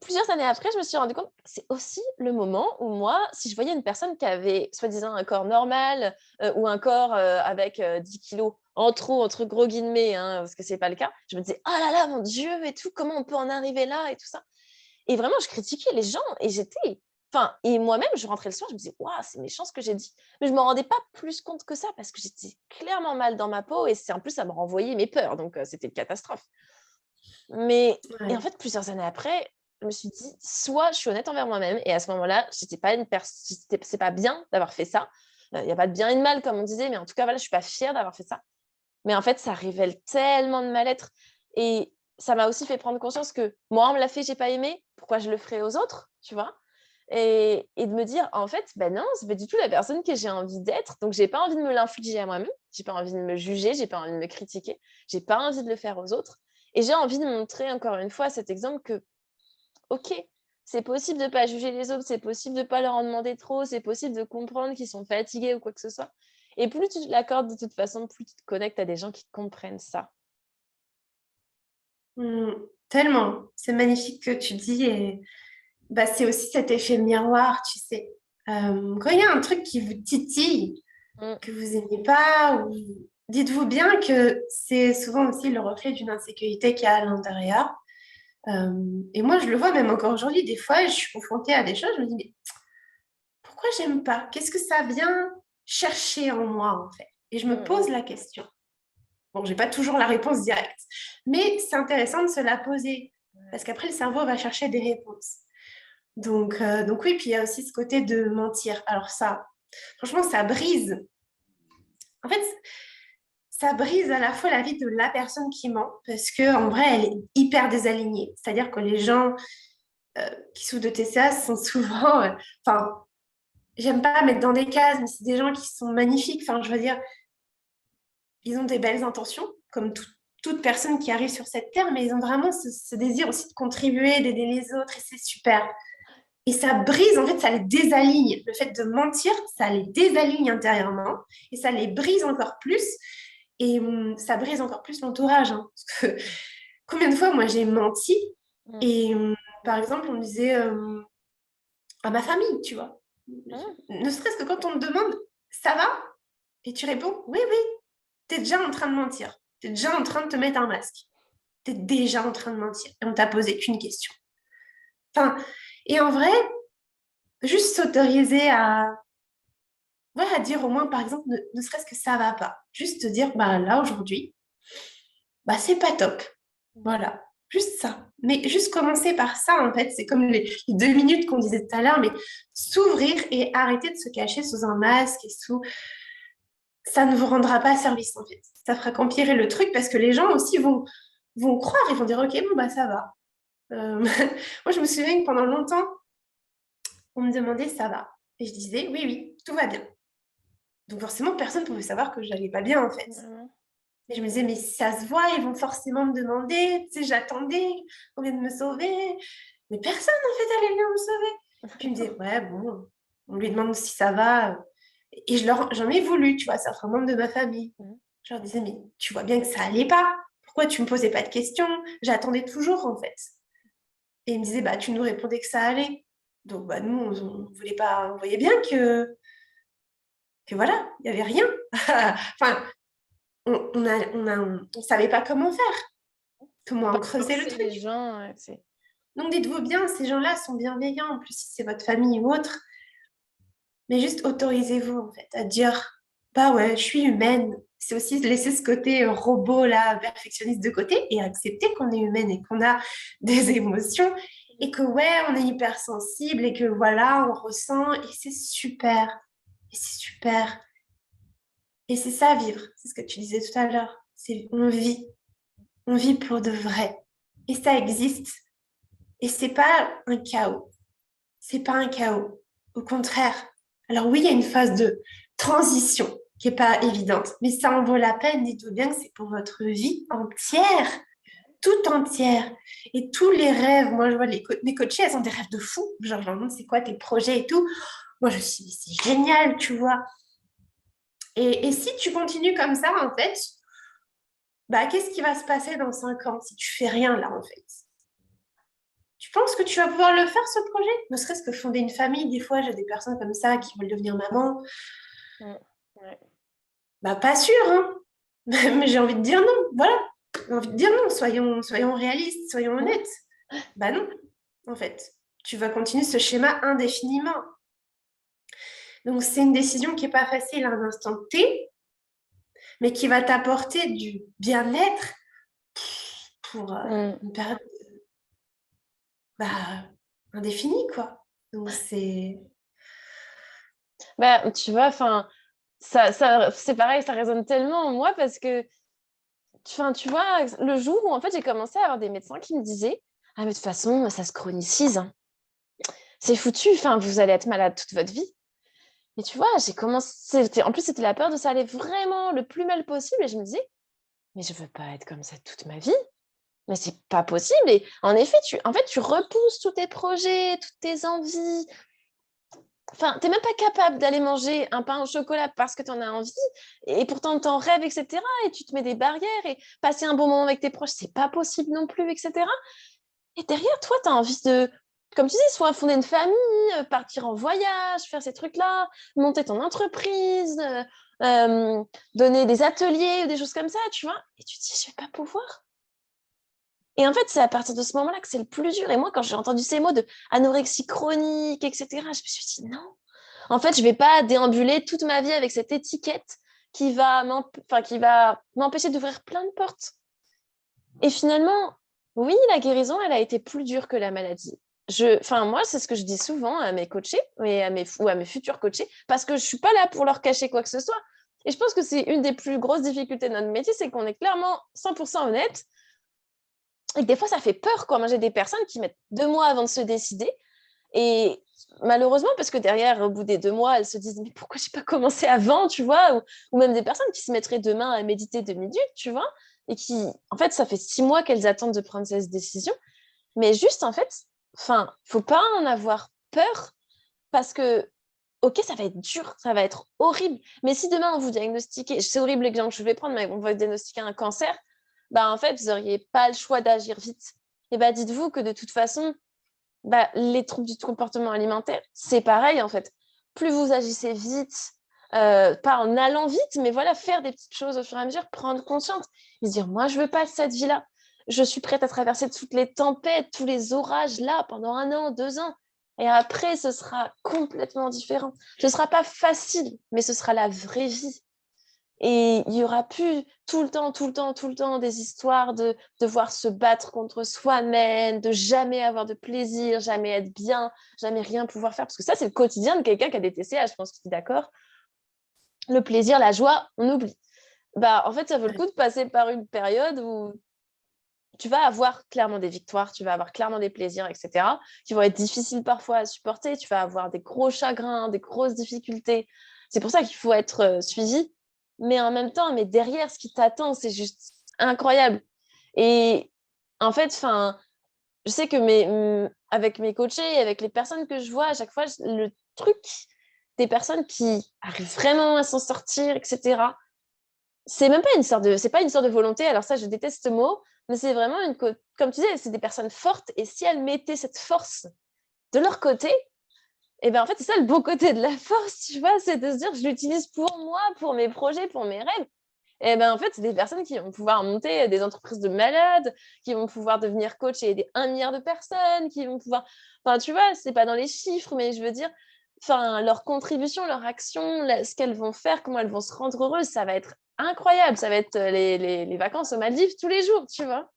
plusieurs années après, je me suis rendu compte que c'est aussi le moment où moi, si je voyais une personne qui avait soi-disant un corps normal ou un corps avec 10 kilos en trop, entre gros guillemets, parce que c'est pas le cas, je me disais, oh là là, mon Dieu, et tout, comment on peut en arriver là et tout ça. Et vraiment, je critiquais les gens et et moi-même, je rentrais le soir, je me disais, waouh, c'est méchant ce que j'ai dit. Mais je ne me rendais pas plus compte que ça parce que j'étais clairement mal dans ma peau et en plus, ça me renvoyait mes peurs. Donc, c'était une catastrophe. Et en fait, plusieurs années après, je me suis dit, soit je suis honnête envers moi-même, et à ce moment-là, c'est pas bien d'avoir fait ça. Il n'y a pas de bien et de mal, comme on disait, mais en tout cas, voilà, je ne suis pas fière d'avoir fait ça. Mais en fait, ça révèle tellement de mal-être. Et ça m'a aussi fait prendre conscience que moi, on me l'a fait, je n'ai pas aimé, pourquoi je le ferais aux autres, tu vois? Et de me dire, en fait, ben non, c'est pas du tout la personne que j'ai envie d'être, donc j'ai pas envie de me l'infliger à moi-même, j'ai pas envie de me juger, j'ai pas envie de me critiquer, j'ai pas envie de le faire aux autres. Et j'ai envie de montrer encore une fois cet exemple que, ok, c'est possible de ne pas juger les autres, c'est possible de ne pas leur en demander trop, c'est possible de comprendre qu'ils sont fatigués ou quoi que ce soit. Et plus tu te l'accordes de toute façon, plus tu te connectes à des gens qui comprennent ça. Tellement, c'est magnifique que tu dis et c'est aussi cet effet miroir, tu sais. Quand il y a un truc qui vous titille, que vous n'aimez pas, dites-vous bien que c'est souvent aussi le reflet d'une insécurité qu'il y a à l'intérieur. Et moi, je le vois même encore aujourd'hui, des fois, je suis confrontée à des choses, je me dis, mais pourquoi j'aime pas? Qu'est-ce que ça vient chercher en moi, en fait? Et je me pose la question. Bon, j'ai pas toujours la réponse directe, mais c'est intéressant de se la poser, parce qu'après, le cerveau va chercher des réponses. Donc oui, puis il y a aussi ce côté de mentir. Alors ça, franchement, ça brise. En fait, ça brise à la fois la vie de la personne qui ment, parce qu'en vrai, elle est hyper désalignée. C'est-à-dire que les gens qui souffrent de TCA sont souvent... j'aime pas mettre dans des cases, mais c'est des gens qui sont magnifiques. Enfin, je veux dire, ils ont des belles intentions, comme toute personne qui arrive sur cette terre, mais ils ont vraiment ce désir aussi de contribuer, d'aider les autres, et c'est super. Et ça brise, en fait, ça les désaligne. Le fait de mentir, ça les désaligne intérieurement, et ça les brise encore plus, et ça brise encore plus l'entourage. Parce que combien de fois, moi, j'ai menti, et par exemple, on me disait à ma famille, tu vois, ne serait-ce que quand on me demande, ça va? Et tu réponds, oui, oui. Tu es déjà en train de mentir. Tu es déjà en train de te mettre un masque. Tu es déjà en train de mentir. Et on t'a posé qu'une question. Et en vrai, juste s'autoriser ouais, à dire au moins, par exemple, ne serait-ce que ça va pas. Juste te dire, bah là, aujourd'hui, bah c'est pas top. Voilà, juste ça. Mais juste commencer par ça, en fait, c'est comme les 2 minutes qu'on disait tout à l'heure, mais s'ouvrir et arrêter de se cacher sous un masque et sous... Ça ne vous rendra pas service, en fait. Ça fera qu'empirer le truc parce que les gens aussi vont croire, ils vont dire, ok, bon, bah ça va. Moi, je me souviens que pendant longtemps, on me demandait, ça va. Et je disais, oui, oui, tout va bien. Donc forcément, personne ne pouvait savoir que je n'allais pas bien, en fait. Et je me disais, mais ça se voit, ils vont forcément me demander, tu sais, j'attendais, on vient de me sauver. Mais personne, en fait, allait venir me sauver. Puis ils me disaient, ouais, bon, on lui demande si ça va. Et j'en ai voulu, tu vois, certains membres de ma famille. Je leur disais, mais tu vois bien que ça allait pas. Pourquoi tu me posais pas de questions? J'attendais toujours, en fait. Et ils me disaient, bah, tu nous répondais que ça allait. Donc, bah, nous, on voulait pas, on voyait bien que voilà, il n'y avait rien. Enfin, on savait pas comment faire, comment creuser le truc. Les gens, Donc, dites-vous bien, ces gens-là sont bienveillants, en plus, si c'est votre famille ou autre. Mais juste autorisez-vous, en fait, à dire, bah ouais, je suis humaine. C'est aussi laisser ce côté robot, là, perfectionniste de côté et accepter qu'on est humaine et qu'on a des émotions et que, ouais, on est hypersensible et que, voilà, on ressent et c'est super. Et c'est super. Et c'est ça, vivre. C'est ce que tu disais tout à l'heure. C'est on vit. On vit pour de vrai. Et ça existe. Et c'est pas un chaos. C'est pas un chaos. Au contraire. Alors oui, il y a une phase de transition qui est pas évidente, mais ça en vaut la peine. Dites-vous bien que c'est pour votre vie entière, toute entière. Et tous les rêves, moi je vois mes coachées, elles ont des rêves de fou. Genre, je leur demande c'est quoi tes projets et tout. Moi je me suis dit, c'est génial, tu vois. Et si tu continues comme ça, en fait, bah, qu'est-ce qui va se passer dans 5 ans si tu fais rien là, en fait? Tu penses que tu vas pouvoir le faire, ce projet? Ne serait-ce que fonder une famille. Des fois, j'ai des personnes comme ça qui veulent devenir maman. Ouais. Bah, pas sûr, hein. Mais j'ai envie de dire non. Voilà. J'ai envie de dire non. Soyons réalistes, soyons honnêtes. Bah non, en fait. Tu vas continuer ce schéma indéfiniment. Donc, c'est une décision qui n'est pas facile à un instant T, mais qui va t'apporter du bien-être pour une période indéfinie, quoi. Donc, c'est... Bah, tu vois, enfin, c'est pareil, ça résonne tellement en moi parce que, tu vois, le jour où en fait j'ai commencé à avoir des médecins qui me disaient, ah mais de toute façon, ça se chronicise, hein. C'est foutu, enfin, vous allez être malade toute votre vie. Mais tu vois, j'ai commencé, en plus c'était la peur de ça aller vraiment le plus mal possible et je me disais, mais je veux pas être comme ça toute ma vie. Mais c'est pas possible. Et en effet, tu repousses tous tes projets, toutes tes envies. Enfin, t'es même pas capable d'aller manger un pain au chocolat parce que tu en as envie, et pourtant t'en rêves, etc. Et tu te mets des barrières, et passer un bon moment avec tes proches, c'est pas possible non plus, etc. Et derrière, toi, tu as envie de, comme tu dis, soit fonder une famille, partir en voyage, faire ces trucs-là, monter ton entreprise, donner des ateliers ou des choses comme ça, tu vois. Et tu te dis, je vais pas pouvoir. Et en fait, c'est à partir de ce moment-là que c'est le plus dur. Et moi, quand j'ai entendu ces mots de anorexie chronique, etc., je me suis dit non. En fait, je ne vais pas déambuler toute ma vie avec cette étiquette qui va m'empêcher d'ouvrir plein de portes. Et finalement, oui, la guérison, elle a été plus dure que la maladie. Moi, c'est ce que je dis souvent à mes coachés ou à mes futurs coachés, parce que je ne suis pas là pour leur cacher quoi que ce soit. Et je pense que c'est une des plus grosses difficultés de notre métier, c'est qu'on est clairement 100% honnête. Et que des fois, ça fait peur, quoi. Moi, j'ai des personnes qui mettent 2 mois avant de se décider. Et malheureusement, parce que derrière, au bout des 2 mois, elles se disent, mais pourquoi j'ai pas commencé avant, tu vois, ou même des personnes qui se mettraient demain à méditer 2 minutes, tu vois, et qui, en fait, ça fait 6 mois qu'elles attendent de prendre cette décision. Mais juste, en fait, faut pas en avoir peur, parce que, ok, ça va être dur, ça va être horrible. Mais si demain, on vous diagnostiquez, c'est horrible l'exemple que je vais prendre, mais on va diagnostiquer un cancer, en fait, vous n'auriez pas le choix d'agir vite. Et dites-vous que de toute façon, les troubles du comportement alimentaire, c'est pareil en fait. Plus vous agissez vite, pas en allant vite, mais voilà, faire des petites choses au fur et à mesure, prendre conscience et se dire, moi, je veux pas cette vie-là. Je suis prête à traverser toutes les tempêtes, tous les orages là pendant 1 an, 2 ans. Et après, ce sera complètement différent. Ce ne sera pas facile, mais ce sera la vraie vie. Et il n'y aura plus tout le temps des histoires de devoir se battre contre soi-même, de jamais avoir de plaisir, jamais être bien, jamais rien pouvoir faire. Parce que ça, c'est le quotidien de quelqu'un qui a des TCA, je pense que tu es d'accord. Le plaisir, la joie, on oublie. En fait, ça vaut le coup de passer par une période où tu vas avoir clairement des victoires, tu vas avoir clairement des plaisirs, etc., qui vont être difficiles parfois à supporter. Tu vas avoir des gros chagrins, des grosses difficultés. C'est pour ça qu'il faut être suivi. Mais en même temps, derrière, ce qui t'attend, c'est juste incroyable. Et en fait, je sais que avec mes coachés, avec les personnes que je vois, à chaque fois, le truc des personnes qui arrivent vraiment à s'en sortir, etc., c'est même pas c'est pas une sorte de volonté. Alors ça, je déteste ce mot, mais c'est vraiment comme tu disais, c'est des personnes fortes. Et si elles mettaient cette force de leur côté, et en fait, c'est ça le beau côté de la force, tu vois, c'est de se dire, je l'utilise pour moi, pour mes projets, pour mes rêves. Et en fait, c'est des personnes qui vont pouvoir monter des entreprises de malades, qui vont pouvoir devenir coach et aider 1 milliard de personnes, qui vont pouvoir... tu vois, c'est pas dans les chiffres, mais je veux dire, leur contribution, leur action, ce qu'elles vont faire, comment elles vont se rendre heureuses, ça va être incroyable. Ça va être les vacances aux Maldives tous les jours, tu vois.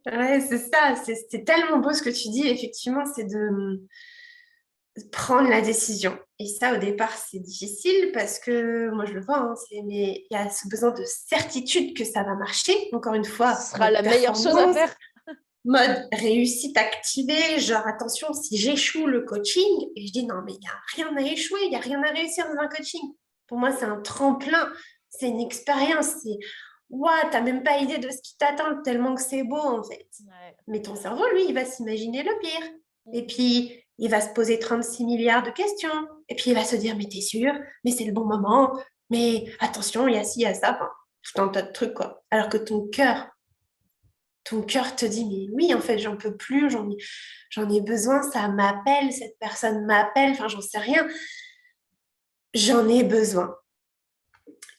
Ouais, c'est ça. C'est tellement beau ce que tu dis. Effectivement, c'est de prendre la décision. Et ça, au départ, c'est difficile parce que moi, je le vois, hein, mais il y a ce besoin de certitude que ça va marcher. Encore une fois, ce sera la meilleure chose à faire. Mode réussite activée, genre attention, si j'échoue le coaching, et je dis non, mais il n'y a rien à échouer, il n'y a rien à réussir dans un coaching. Pour moi, c'est un tremplin, c'est une expérience, c'est waouh, t'as même pas idée de ce qui t'attend tellement que c'est beau en fait. Ouais. Mais ton cerveau, lui, il va s'imaginer le pire. Et puis, il va se poser 36 milliards de questions. Et puis, il va se dire, mais t'es sûr? Mais c'est le bon moment. Mais attention, il y a ci, il y a ça. Enfin, tout un tas de trucs, quoi. Alors que ton cœur te dit, mais oui, en fait, j'en peux plus, j'en ai besoin, ça m'appelle, cette personne m'appelle, enfin, j'en sais rien. J'en ai besoin.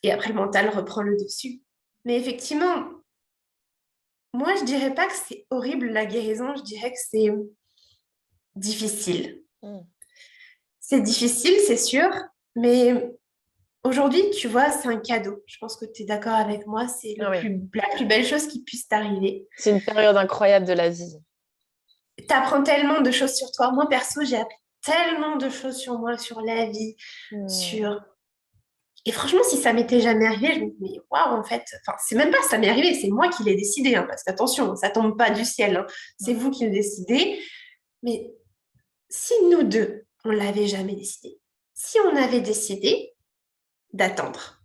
Et après, le mental reprend le dessus. Mais effectivement, moi, je dirais pas que c'est horrible la guérison, je dirais que c'est difficile. C'est difficile, c'est sûr, mais aujourd'hui, tu vois, c'est un cadeau. Je pense que tu es d'accord avec moi, c'est la plus belle chose qui puisse t'arriver. C'est une période incroyable de la vie. Tu apprends tellement de choses sur toi. Moi, perso, j'ai appris tellement de choses sur moi, sur la vie, sur... Et franchement, si ça m'était jamais arrivé, je me dis, mais waouh, en fait, enfin, c'est même pas ça m'est arrivé, c'est moi qui l'ai décidé, hein, parce qu'attention, ça tombe pas du ciel, hein, c'est vous qui le décidez. Mais si nous deux, on l'avait jamais décidé, si on avait décidé d'attendre,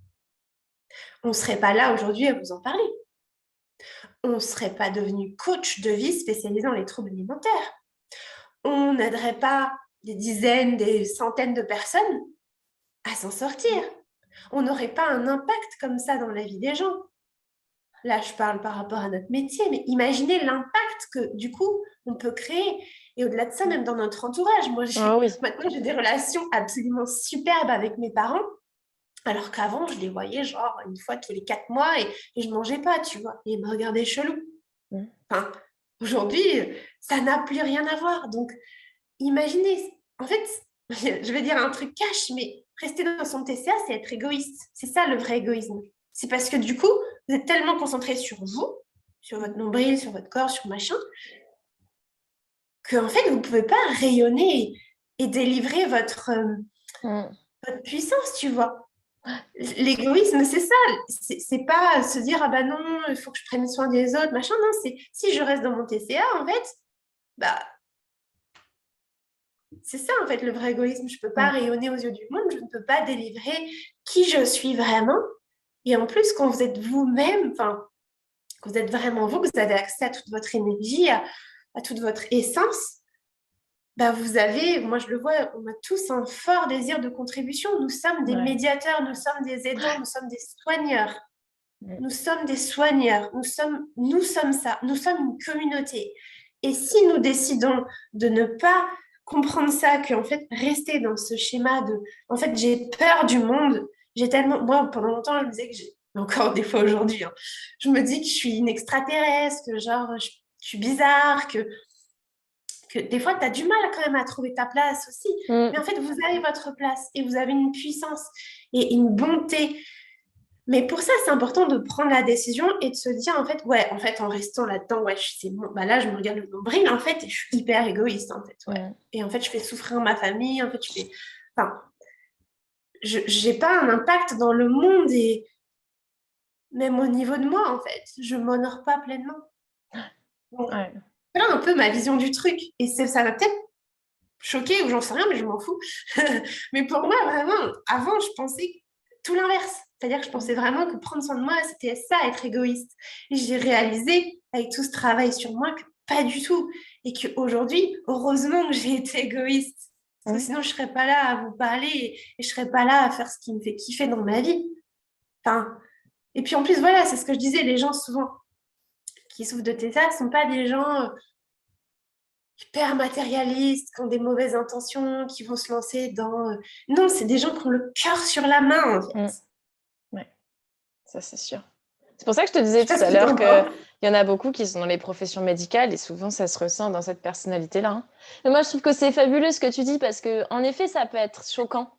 on ne serait pas là aujourd'hui à vous en parler. On ne serait pas devenu coach de vie spécialisé dans les troubles alimentaires. On n'aiderait pas des dizaines, des centaines de personnes à s'en sortir. On n'aurait pas un impact comme ça dans la vie des gens. Là, je parle par rapport à notre métier, mais imaginez l'impact que, du coup, on peut créer. Et au-delà de ça, même dans notre entourage. Moi, maintenant, j'ai des relations absolument superbes avec mes parents, alors qu'avant, je les voyais genre une fois tous les 4 mois et je ne mangeais pas, tu vois. Et ils me regardaient chelou. Enfin, aujourd'hui, ça n'a plus rien à voir. Donc, imaginez, en fait, je vais dire un truc cash, mais rester dans son TCA, c'est être égoïste. C'est ça le vrai égoïsme. C'est parce que du coup, vous êtes tellement concentré sur vous, sur votre nombril, sur votre corps, sur machin, qu'en fait, vous ne pouvez pas rayonner et délivrer votre puissance, tu vois. L'égoïsme, c'est ça. C'est pas se dire, ah bah non, il faut que je prenne soin des autres, machin. Non, c'est si je reste dans mon TCA, en fait, bah, c'est ça, en fait, le vrai égoïsme. Je ne peux pas rayonner aux yeux du monde, je ne peux pas délivrer qui je suis vraiment. Et en plus, quand vous êtes vous-même, enfin, quand vous êtes vraiment vous, que vous avez accès à toute votre énergie, à toute votre essence, bah vous avez, moi je le vois, on a tous un fort désir de contribution. Nous sommes des médiateurs, nous sommes des aidants, nous sommes des soigneurs. Nous sommes des soigneurs, nous sommes ça, nous sommes une communauté. Et si nous décidons de ne pas comprendre ça, qu'en fait, rester dans ce schéma de... En fait, j'ai peur du monde, j'ai tellement... Moi, pendant longtemps, je me disais que j'ai... Encore des fois aujourd'hui, hein, je me dis que je suis une extraterrestre, que genre, je suis bizarre, que que des fois, tu as du mal quand même à trouver ta place aussi. Mais en fait, vous avez votre place et vous avez une puissance et une bonté. Mais pour ça, c'est important de prendre la décision et de se dire, en fait, ouais, en fait, en restant là-dedans, ouais, c'est bon, bah là, je me regarde le nombril, en fait, et je suis hyper égoïste, en fait, ouais. Et en fait, je fais souffrir ma famille, en fait, enfin, j'ai pas un impact dans le monde et même au niveau de moi, en fait, je m'honore pas pleinement. Donc, voilà un peu ma vision du truc. Et ça va peut-être choquer ou j'en sais rien, mais je m'en fous. Mais pour moi, vraiment, avant, je pensais tout l'inverse. C'est-à-dire que je pensais vraiment que prendre soin de moi, c'était ça, être égoïste. Et j'ai réalisé, avec tout ce travail sur moi, que pas du tout. Et qu'aujourd'hui, heureusement que j'ai été égoïste. Parce que sinon, je ne serais pas là à vous parler et je ne serais pas là à faire ce qui me fait kiffer dans ma vie. Enfin, et puis en plus, voilà, c'est ce que je disais, les gens souvent qui souffrent de TSA ne sont pas des gens hyper matérialistes, qui ont des mauvaises intentions, qui vont se lancer dans... Non, c'est des gens qui ont le cœur sur la main, en fait. Ouais, ça c'est sûr. C'est pour ça que je te disais tout à l'heure qu'il y en a beaucoup qui sont dans les professions médicales et souvent ça se ressent dans cette personnalité-là. Hein. Mais moi, je trouve que c'est fabuleux ce que tu dis parce qu'en effet, ça peut être choquant.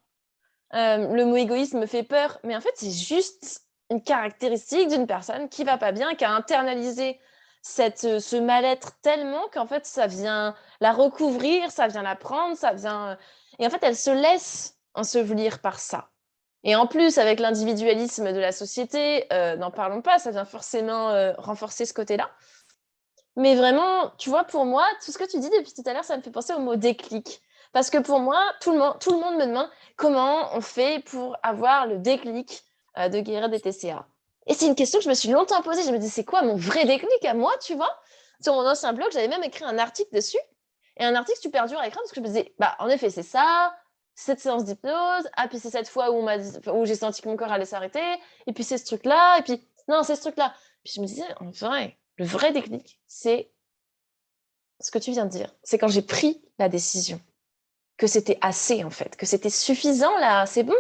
Le mot égoïsme me fait peur, mais en fait, c'est juste une caractéristique d'une personne qui va pas bien, qui a internalisé ce mal-être tellement qu'en fait, ça vient la recouvrir, ça vient la prendre, ça vient... Et en fait, elle se laisse ensevelir par ça. Et en plus, avec l'individualisme de la société, n'en parlons pas, ça vient forcément renforcer ce côté-là. Mais vraiment, tu vois, pour moi, tout ce que tu dis depuis tout à l'heure, ça me fait penser au mot déclic. Parce que pour moi, tout le monde me demande comment on fait pour avoir le déclic de guérir des TCA. Et c'est une question que je me suis longtemps posée. Je me dis, c'est quoi mon vrai déclic à moi, tu vois? Sur mon ancien blog, j'avais même écrit un article dessus. Et un article super dur à écrire parce que je me disais, bah, en effet, c'est ça, cette séance d'hypnose, ah, puis c'est cette fois où j'ai senti que mon corps allait s'arrêter, et puis c'est ce truc-là, et puis non, c'est ce truc-là. Puis je me disais, en vrai, le vrai déclic, c'est ce que tu viens de dire. C'est quand j'ai pris la décision que c'était assez, en fait, que c'était suffisant, là, c'est bon.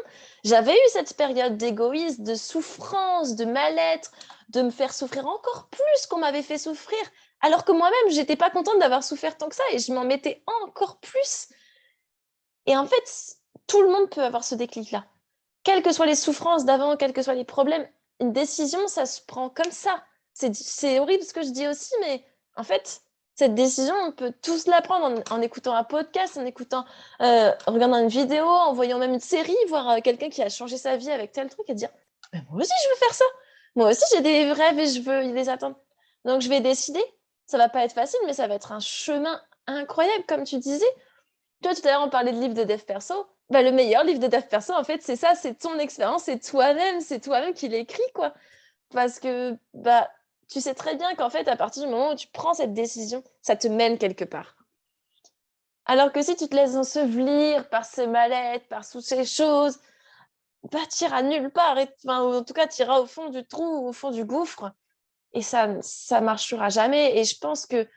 J'avais eu cette période d'égoïsme, de souffrance, de mal-être, de me faire souffrir encore plus qu'on m'avait fait souffrir, alors que moi-même, j'étais pas contente d'avoir souffert tant que ça, et je m'en mettais encore plus. Et en fait, tout le monde peut avoir ce déclic-là. Quelles que soient les souffrances d'avant, quels que soient les problèmes, une décision, ça se prend comme ça. C'est horrible ce que je dis aussi, mais en fait, cette décision, on peut tous la prendre en écoutant un podcast, en regardant une vidéo, en voyant même une série, voir quelqu'un qui a changé sa vie avec tel truc et dire « Moi aussi, je veux faire ça. Moi aussi, j'ai des rêves et je veux les atteindre. Donc, je vais décider. Ça va pas être facile, mais ça va être un chemin incroyable, comme tu disais. Toi, tout à l'heure, on parlait de livre de dev perso. Bah, le meilleur livre de dev perso, en fait, c'est ça, c'est ton expérience, c'est toi-même qui l'écris, quoi. Parce que, bah, tu sais très bien qu'en fait, à partir du moment où tu prends cette décision, ça te mène quelque part. Alors que si tu te laisses ensevelir par ce mal-être, par toutes ces choses, bah, tu iras nulle part. Enfin, ou en tout cas, tu iras au fond du trou, au fond du gouffre. Et ça marchera jamais. Et je pense que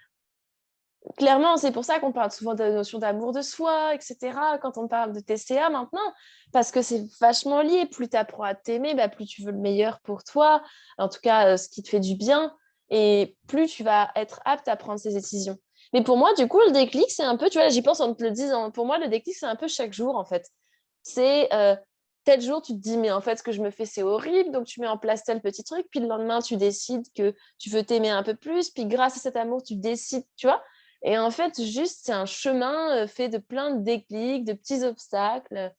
clairement, c'est pour ça qu'on parle souvent de la notion d'amour de soi, etc. Quand on parle de TCA maintenant, parce que c'est vachement lié. Plus tu apprends à t'aimer, bah, plus tu veux le meilleur pour toi, en tout cas, ce qui te fait du bien, et plus tu vas être apte à prendre ces décisions. Mais pour moi, du coup, le déclic, c'est un peu, tu vois, j'y pense en te le disant, pour moi, le déclic, c'est un peu chaque jour, en fait. C'est tel jour, tu te dis, mais en fait, ce que je me fais, c'est horrible, donc tu mets en place tel petit truc, puis le lendemain, tu décides que tu veux t'aimer un peu plus, puis grâce à cet amour, tu décides, tu vois. Et en fait, juste, c'est un chemin fait de plein de déclics, de petits obstacles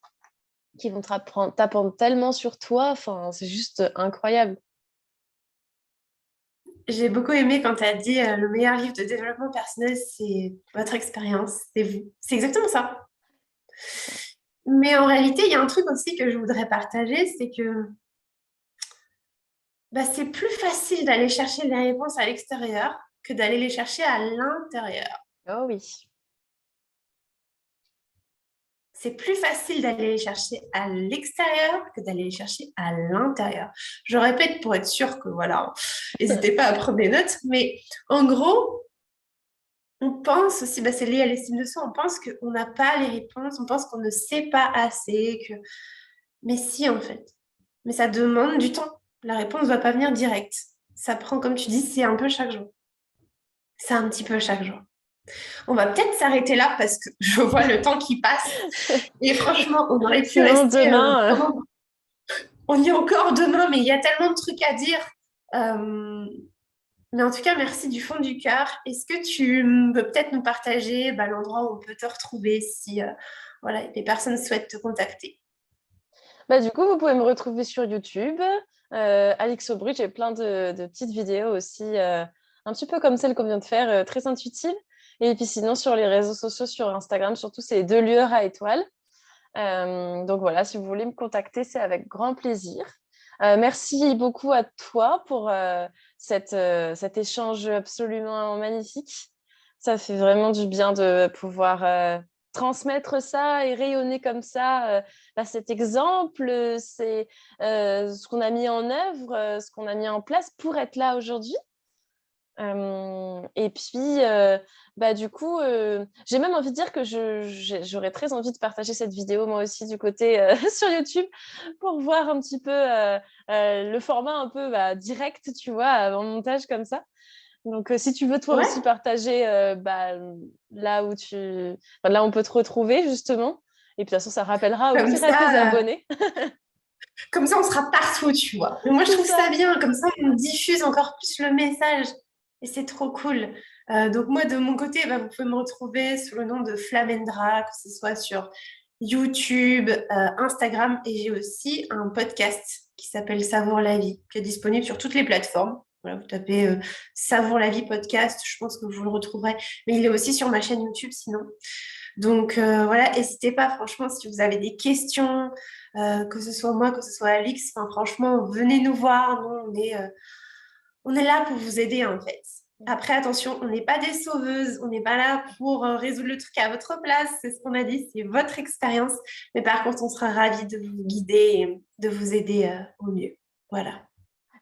qui vont t'apprendre tellement sur toi. Enfin, c'est juste incroyable. J'ai beaucoup aimé quand tu as dit le meilleur livre de développement personnel, c'est votre expérience, c'est vous. C'est exactement ça. Mais en réalité, il y a un truc aussi que je voudrais partager, c'est que bah, c'est plus facile d'aller chercher les réponses à l'extérieur que d'aller les chercher à l'intérieur. Oh oui. C'est plus facile d'aller les chercher à l'extérieur que d'aller les chercher à l'intérieur. Je répète pour être sûr que, voilà, n'hésitez pas à prendre des notes. Mais en gros, on pense aussi, bah, c'est lié à l'estime de soi, on pense qu'on n'a pas les réponses, on pense qu'on ne sait pas assez. Mais si, en fait. Mais ça demande du temps. La réponse ne va pas venir direct. Ça prend, comme tu dis, c'est un peu chaque jour. C'est un petit peu chaque jour. On va peut-être s'arrêter là parce que je vois le temps qui passe. Et franchement, on aurait pu Sinon, rester demain, on y est encore demain, mais il y a tellement de trucs à dire. Euh, Mais en tout cas, merci du fond du cœur. Est-ce que tu peux peut-être nous partager l'endroit où on peut te retrouver si voilà, les personnes souhaitent te contacter? bah, du coup, vous pouvez me retrouver sur YouTube. Alix Aubry, j'ai plein de petites vidéos aussi, un petit peu comme celle qu'on vient de faire, très intuitives. Et puis sinon, sur les réseaux sociaux, sur Instagram, surtout, c'est 2 lueurs à étoiles. Donc voilà, si vous voulez me contacter, c'est avec grand plaisir. Merci beaucoup à toi pour cet échange absolument magnifique. Ça fait vraiment du bien de pouvoir transmettre ça et rayonner comme ça cet exemple, c'est ce qu'on a mis en œuvre, ce qu'on a mis en place pour être là aujourd'hui. Et puis, du coup, j'ai même envie de dire que j'aurais très envie de partager cette vidéo moi aussi du côté sur YouTube pour voir un petit peu le format un peu direct, tu vois, en montage comme ça. Donc, si tu veux toi aussi Ouais, partager là où là où on peut te retrouver justement. Et puis, de toute façon, ça rappellera comme aussi à tes ça, abonnés. comme ça, on sera partout, tu vois. Mais moi, je C'est trouve ça ça. bien. Comme ça, on diffuse encore plus le message. Et c'est trop cool. Donc moi, de mon côté, vous pouvez me retrouver sous le nom de Flamendra, que ce soit sur YouTube, Instagram. Et j'ai aussi un podcast qui s'appelle Savoure la vie, qui est disponible sur toutes les plateformes. Voilà, vous tapez Savoure la vie podcast, je pense que vous le retrouverez. Mais il est aussi sur ma chaîne YouTube sinon. Donc voilà, n'hésitez pas, franchement, si vous avez des questions, que ce soit moi, que ce soit Alix, enfin, franchement, venez nous voir. Nous, on est là pour vous aider, en fait. Après, attention, on n'est pas des sauveuses, on n'est pas là pour résoudre le truc à votre place, c'est ce qu'on a dit, c'est votre expérience. Mais par contre, on sera ravis de vous guider et de vous aider au mieux. Voilà.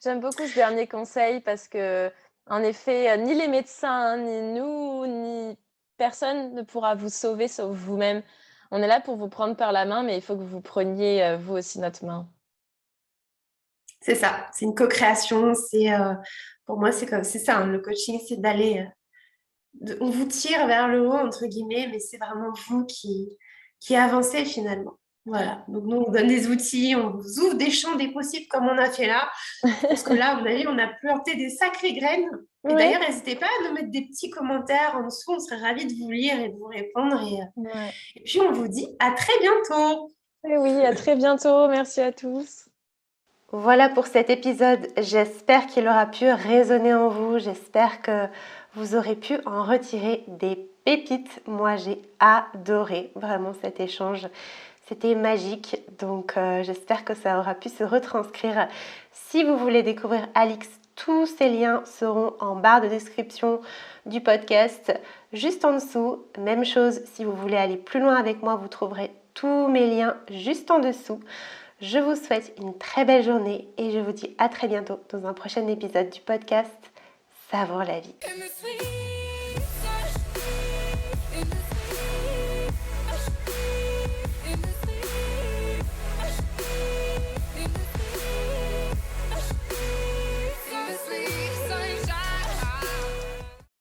J'aime beaucoup ce dernier conseil parce que, en effet, ni les médecins, ni nous, ni personne ne pourra vous sauver sauf vous-même. On est là pour vous prendre par la main, mais il faut que vous preniez vous aussi notre main. C'est ça, c'est une co-création, pour moi, c'est ça, hein, le coaching, c'est d'aller on vous tire vers le haut, entre guillemets, mais c'est vraiment vous qui avancez finalement. Voilà. Donc, nous, on vous donne des outils, on vous ouvre des champs des possibles comme on a fait là. Je pense que là, à mon avis, on a planté des sacrées graines. Et Oui. d'ailleurs, n'hésitez pas à nous mettre des petits commentaires en dessous. On serait ravis de vous lire et de vous répondre. Ouais. Et puis, on vous dit à très bientôt. Et oui, à très bientôt. Merci à tous. Voilà pour cet épisode. J'espère qu'il aura pu résonner en vous. J'espère que vous aurez pu en retirer des pépites. Moi, j'ai adoré vraiment cet échange. C'était magique. Donc, j'espère que ça aura pu se retranscrire. Si vous voulez découvrir Alix, tous ces liens seront en barre de description du podcast, juste en dessous. Même chose, si vous voulez aller plus loin avec moi, vous trouverez tous mes liens juste en dessous. Je vous souhaite une très belle journée et je vous dis à très bientôt dans un prochain épisode du podcast Savoure la vie.